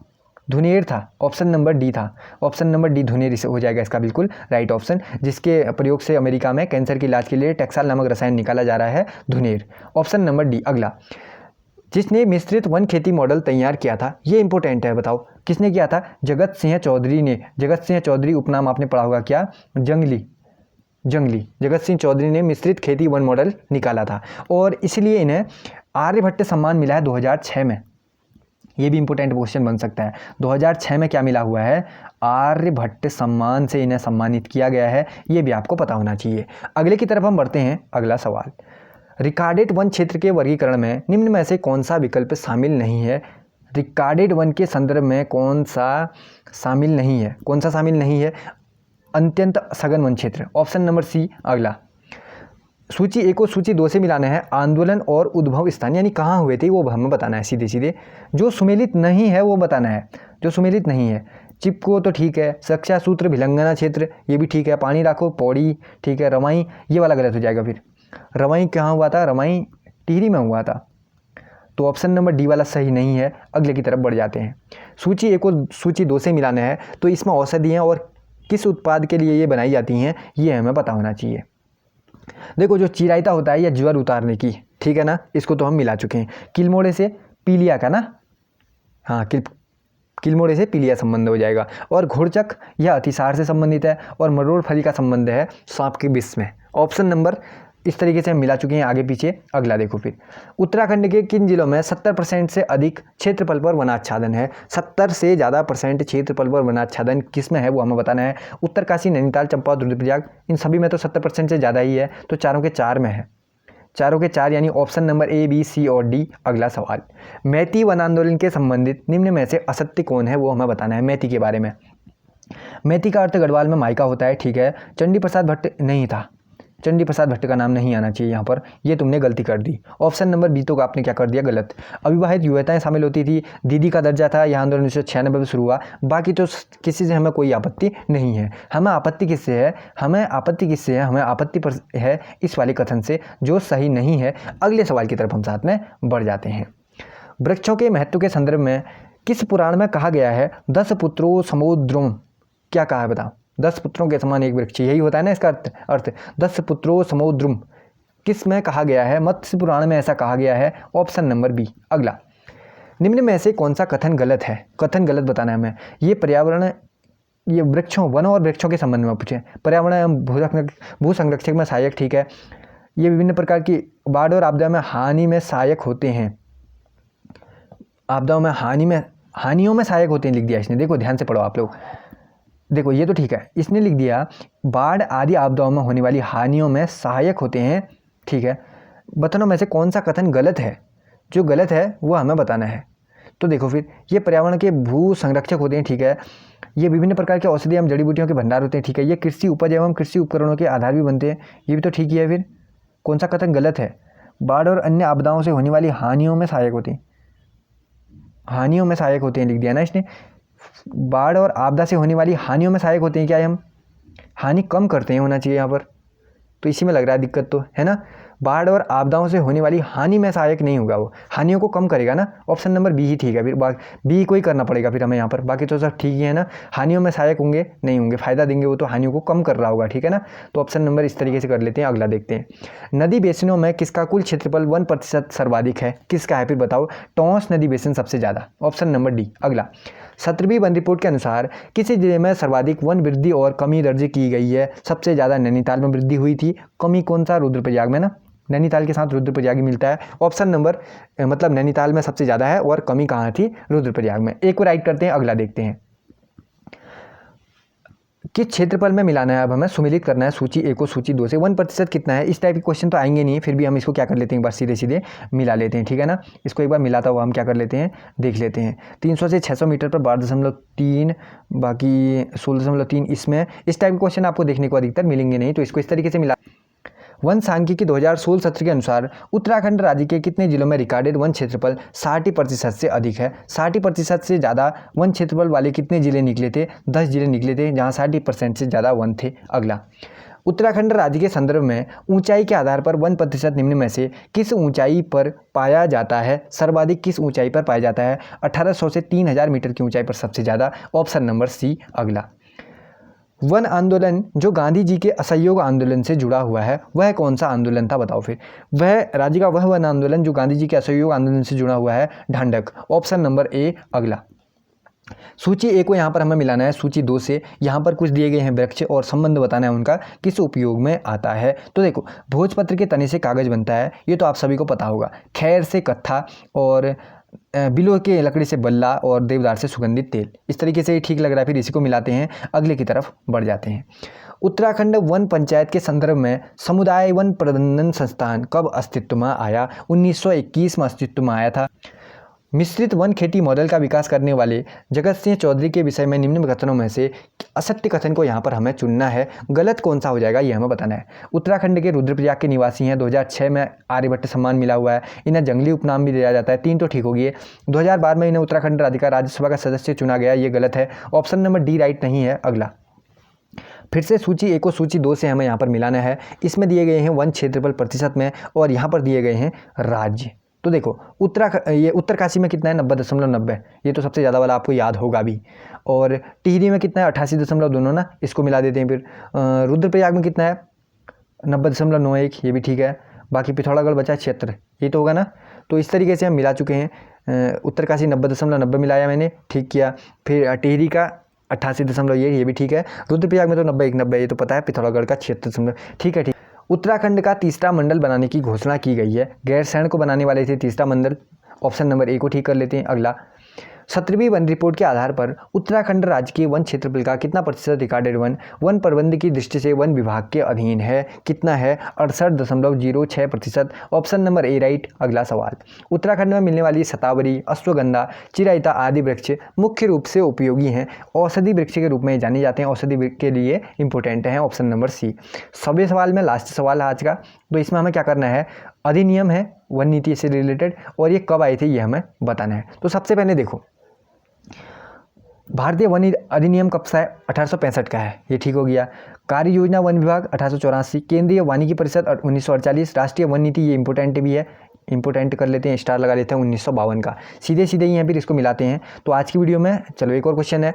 धुनेर था। ऑप्शन नंबर डी था, ऑप्शन नंबर डी धुनेर इसे हो जाएगा इसका बिल्कुल राइट ऑप्शन। जिसके प्रयोग से अमेरिका में कैंसर के इलाज के लिए टैक्साल नामक रसायन निकाला जा रहा है, धुनेर, ऑप्शन नंबर डी। अगला, जिसने मिश्रित वन खेती मॉडल तैयार किया था, ये इंपॉर्टेंट है, बताओ किसने किया था? जगत सिंह चौधरी ने। जगत सिंह चौधरी उपनाम आपने पढ़ा होगा क्या? जंगली, जगत सिंह चौधरी ने मिश्रित खेती वन मॉडल निकाला था और इसलिए इन्हें आर्यभट्ट सम्मान मिला है 2006 में। ये भी इंपॉर्टेंट क्वेश्चन बन सकता है। 2006 में क्या मिला हुआ है? आर्यभट्ट सम्मान से इन्हें सम्मानित किया गया है, ये भी आपको पता होना चाहिए। अगले की तरफ हम बढ़ते हैं। अगला सवाल, रिकार्डेड वन क्षेत्र के वर्गीकरण में निम्न में से कौन सा विकल्प शामिल नहीं है? रिकार्डेड वन के संदर्भ में कौन सा शामिल नहीं है? कौन सा शामिल नहीं है? अत्यंत सघन वन क्षेत्र, ऑप्शन नंबर सी। अगला, सूची 1 को सूची 2 से मिलाना है। आंदोलन और उद्भव स्थान यानी कहाँ हुए थे वो हमें बताना है सीधे सीधे। जो सुमेलित नहीं है वो बताना है, जो सुमेलित नहीं है। चिपको तो ठीक है, रक्षा सूत्र भिलंगना क्षेत्र ये भी ठीक है। पानी राखो पौड़ी ठीक है। रवाई ये वाला गलत हो जाएगा फिर। रवाई कहाँ हुआ था? रवाई टिहरी में हुआ था, तो ऑप्शन नंबर डी वाला सही नहीं है। अगले की तरफ बढ़ जाते हैं। सूची 1 को सूची 2 से मिलाना है, तो इसमें औषधियाँ और किस उत्पाद के लिए ये बनाई जाती हैं ये हमें पता होना चाहिए। देखो, जो चिरायता होता है या ज्वर उतारने की, ठीक है ना, इसको तो हम मिला चुके हैं। किलमोड़े से पीलिया का ना, हाँ किलमोड़े से पीलिया संबंध हो जाएगा। और घुड़चक यह अतिसार से संबंधित है और मरोड़ फली का संबंध है सांप के विष में। ऑप्शन नंबर इस तरीके से हम मिला चुके हैं आगे पीछे। अगला देखो फिर, उत्तराखंड के किन जिलों में 70% से अधिक क्षेत्रफल पर वनाच्छादन है? 70 से ज़्यादा % क्षेत्रफल पर वनाच्छादन किस में है वो हमें बताना है। उत्तरकाशी, नैनीताल, चंपावत, रुद्रप्रयाग, इन सभी में तो 70% से ज़्यादा ही है, तो चारों के 4 में है। चारों के 4 यानी ऑप्शन नंबर ए, बी, सी और डी। अगला सवाल, मैती वन आंदोलन के संबंधित निम्न में से असत्य कौन है वो हमें बताना है। मैती के बारे में, मैती का अर्थ गढ़वाल में मायका होता है, ठीक है। चंडी प्रसाद भट्ट नहीं था, चंडी प्रसाद भट्ट का नाम नहीं आना चाहिए यहाँ पर, ये तुमने गलती कर दी। ऑप्शन नंबर बी तो आपने क्या कर दिया? गलत। अविवाहित युवताएं शामिल होती थी, दीदी का दर्जा था, यह आंदोलन 1996 में शुरू हुआ। बाकी तो किसी से हमें कोई आपत्ति नहीं है। हमें आपत्ति किससे है? हमें आपत्ति किससे है? हमें आपत्ति पर है इस वाले कथन से जो सही नहीं है। अगले सवाल की तरफ हम साथ में बढ़ जाते हैं। वृक्षों के महत्व के संदर्भ में किस पुराण में कहा गया है 10 पुत्रों समुद्रों? क्या कहा है बताओ? 10 पुत्रों के समान एक वृक्ष, यही होता है ना इसका अर्थ 10 पुत्रों समुद्रुम किस में कहा गया है? मत्स्य पुराण में ऐसा कहा गया है, ऑप्शन नंबर बी। अगला, निम्न में से कौन सा कथन गलत है? कथन गलत बताना है हमें। ये पर्यावरण, ये वृक्षों, वनों और वृक्षों के संबंध में पूछे। पर्यावरण एवं भू संरक्षक में सहायक, ठीक है। ये विभिन्न प्रकार की बाढ़ और आपदा में हानि में सहायक होते हैं। आपदाओं में हानियों में सहायक होते हैं लिख दिया इसने। देखो ध्यान से पढ़ो आप लोग। देखो ये तो ठीक है, इसने लिख दिया बाढ़ आदि आपदाओं में होने वाली हानियों में सहायक होते हैं, ठीक है। बताना में से कौन सा कथन गलत है? जो गलत है वो हमें बताना है। तो देखो फिर, ये पर्यावरण के भू संरक्षक होते हैं, ठीक है। ये विभिन्न प्रकार के औषधि एवं जड़ी बूटियों के भंडार होते हैं, ठीक है। ये कृषि उपज एवं कृषि उपकरणों के आधार भी बनते हैं, ये भी तो ठीक ही है। फिर कौन सा कथन गलत है? बाढ़ और अन्य आपदाओं से होने वाली हानियों में सहायक होती हैं, हानियों में सहायक होते हैं लिख दिया ना इसने। बाढ़ और आपदा से होने वाली हानियों में सहायक होते हैं, क्या हम हानि कम करते हैं होना चाहिए यहाँ पर, तो इसी में लग रहा है दिक्कत तो, है ना। बाढ़ और आपदाओं से होने वाली हानि में सहायक नहीं होगा, वो हानियों को कम करेगा ना। ऑप्शन नंबर बी ही ठीक है, फिर बी को ही करना पड़ेगा फिर हमें यहाँ पर। बाकी तो सब ठीक ही है ना। हानियों में सहायक होंगे नहीं होंगे, फ़ायदा देंगे वो तो हानियों को कम कर रहा होगा, ठीक है ना। तो ऑप्शन नंबर इस तरीके से कर लेते हैं। अगला देखते हैं, नदी बेसिनों में किसका कुल क्षेत्रफल 1% सर्वाधिक है? किसका है फिर बताओ? टॉन्स नदी बेसिन सबसे ज़्यादा, ऑप्शन नंबर डी। अगला, 17वीं वन रिपोर्ट के अनुसार किसी जिले में सर्वाधिक वन वृद्धि और कमी दर्ज की गई है? सबसे ज़्यादा नैनीताल में वृद्धि हुई थी, कमी कौन सा? रुद्रप्रयाग में ना, नैनीताल के साथ रुद्रप्रयाग ही मिलता है। ऑप्शन नंबर मतलब नैनीताल में सबसे ज़्यादा है और कमी कहाँ थी? रुद्रप्रयाग में। एक को राइट करते हैं। अगला देखते हैं, किस क्षेत्रफल में मिलाना है, अब हमें सुमेलित करना है सूची 1 को सूची 2 से। 1% कितना है, इस टाइप के क्वेश्चन तो आएंगे नहीं, फिर भी हम इसको क्या कर लेते हैं, एक बार सीधे सीधे मिला लेते हैं, ठीक है ना। इसको एक बार मिलाता हुआ हम क्या कर लेते हैं, देख लेते हैं। 300 से 600 मीटर पर 12.3, बाकी 16.3 इसमें, इस टाइप के क्वेश्चन आपको देखने को अधिकतर मिलेंगे नहीं, तो इसको इस तरीके से मिला। वन सांख्यिकी 2016 सत्र के अनुसार उत्तराखंड राज्य के कितने जिलों में रिकॉर्डेड वन क्षेत्रफल 60% से अधिक है। 60% से ज़्यादा वन क्षेत्रफल वाले कितने जिले निकले थे, 10 जिले निकले थे जहां 60% से ज़्यादा वन थे। अगला, उत्तराखंड राज्य के संदर्भ में ऊंचाई के आधार पर 1% निम्न में से किस ऊंचाई पर पाया जाता है, सर्वाधिक किस ऊंचाई पर पाया जाता है। 1800 से 3000 मीटर की ऊंचाई पर सबसे ज़्यादा, ऑप्शन नंबर सी। अगला, वन आंदोलन जो गांधी जी के असहयोग आंदोलन से जुड़ा हुआ है वह कौन सा आंदोलन था, बताओ फिर। वह राज्य का वह वन आंदोलन जो गांधी जी के असहयोग आंदोलन से जुड़ा हुआ है, ढांढक, ऑप्शन नंबर ए। अगला, सूची 1 को यहाँ पर हमें मिलाना है सूची 2 से। यहाँ पर कुछ दिए गए हैं वृक्ष और संबंध बताना है उनका किस उपयोग में आता है। तो देखो, भोजपत्र के तने से कागज बनता है, ये तो आप सभी को पता होगा। खैर से कत्था, और बिलो के लकड़ी से बल्ला, और देवदार से सुगंधित तेल। इस तरीके से ये ठीक लग रहा है, फिर इसी को मिलाते हैं, अगले की तरफ बढ़ जाते हैं। उत्तराखंड वन पंचायत के संदर्भ में समुदाय वन प्रबंधन संस्थान कब अस्तित्व में आया। 1921 में अस्तित्व में आया था। मिश्रित वन खेती मॉडल का विकास करने वाले जगत सिंह चौधरी के विषय में निम्न कथनों में से असत्य कथन को यहाँ पर हमें चुनना है। गलत कौन सा हो जाएगा ये हमें बताना है। उत्तराखंड के रुद्रप्रयाग के निवासी हैं, 2006 में आर्यभट्ट सम्मान मिला हुआ है, इन्हें जंगली उपनाम भी दिया जाता है। 3 तो ठीक होगी है। 2012 में इन्हें उत्तराखंड राज्य का राज्यसभा का सदस्य चुना गया, ये गलत है, ऑप्शन नंबर डी राइट नहीं है। अगला, फिर से सूची 1 को सूची 2 से हमें यहाँ पर मिलाना है। इसमें दिए गए हैं वन क्षेत्रफल प्रतिशत में, और यहाँ पर दिए गए हैं राज्य। तो देखो, ये उत्तरकाशी में कितना है, 90.90, ये तो सबसे ज़्यादा वाला आपको याद होगा भी। और टिहरी में कितना है, 88.2 ना, इसको मिला देते हैं। फिर रुद्रप्रयाग में कितना है, 90.91, ये भी ठीक है। बाकी पिथौरागढ़ बचा 76, ये तो होगा ना। तो इस तरीके से हम मिला चुके हैं। उत्तरकाशी 90.90 मिलाया मैंने, ठीक किया। फिर टिहरी का 88 ये भी ठीक है। रुद्रप्रयाग में तो 90 ये तो पता है। पिथौरागढ़ का 76, ठीक है, ठीक। उत्तराखंड का तीसरा मंडल बनाने की घोषणा की गई है। गैरसैंण को बनाने वाले थे तीसरा मंडल, ऑप्शन नंबर ए को ठीक कर लेते हैं। अगला, 17वीं वन रिपोर्ट के आधार पर उत्तराखंड राज्य के वन क्षेत्रफल का कितना प्रतिशत रिकॉर्डेड वन प्रबंध की दृष्टि से वन विभाग के अधीन है, कितना है, 68.06%, ऑप्शन नंबर ए राइट। अगला सवाल, उत्तराखंड में मिलने वाली शतावरी, अश्वगंधा, चिराइता आदि वृक्ष मुख्य रूप से उपयोगी हैं, औषधि वृक्ष के रूप में जाने जाते हैं, औषधि के लिए इंपॉर्टेंट हैं, ऑप्शन नंबर सी। 100वें सवाल में लास्ट सवाल है आज का, तो इसमें हमें क्या करना है, अधिनियम है वन नीति से रिलेटेड, और ये कब आए थे ये हमें बताना है। तो सबसे पहले देखो, भारतीय वन अधिनियम कब सा है, 1865 का है, ये ठीक हो गया। कार्य योजना वन विभाग 1884, केंद्रीय वानिकी परिषद 1948, राष्ट्रीय वन नीति, ये इंपॉर्टेंट भी है, इंपॉर्टेंट कर लेते हैं, स्टार लगा लेते हैं, 1952 का। सीधे सीधे ही हैं, फिर इसको मिलाते हैं। तो आज की वीडियो में चलो एक और क्वेश्चन है,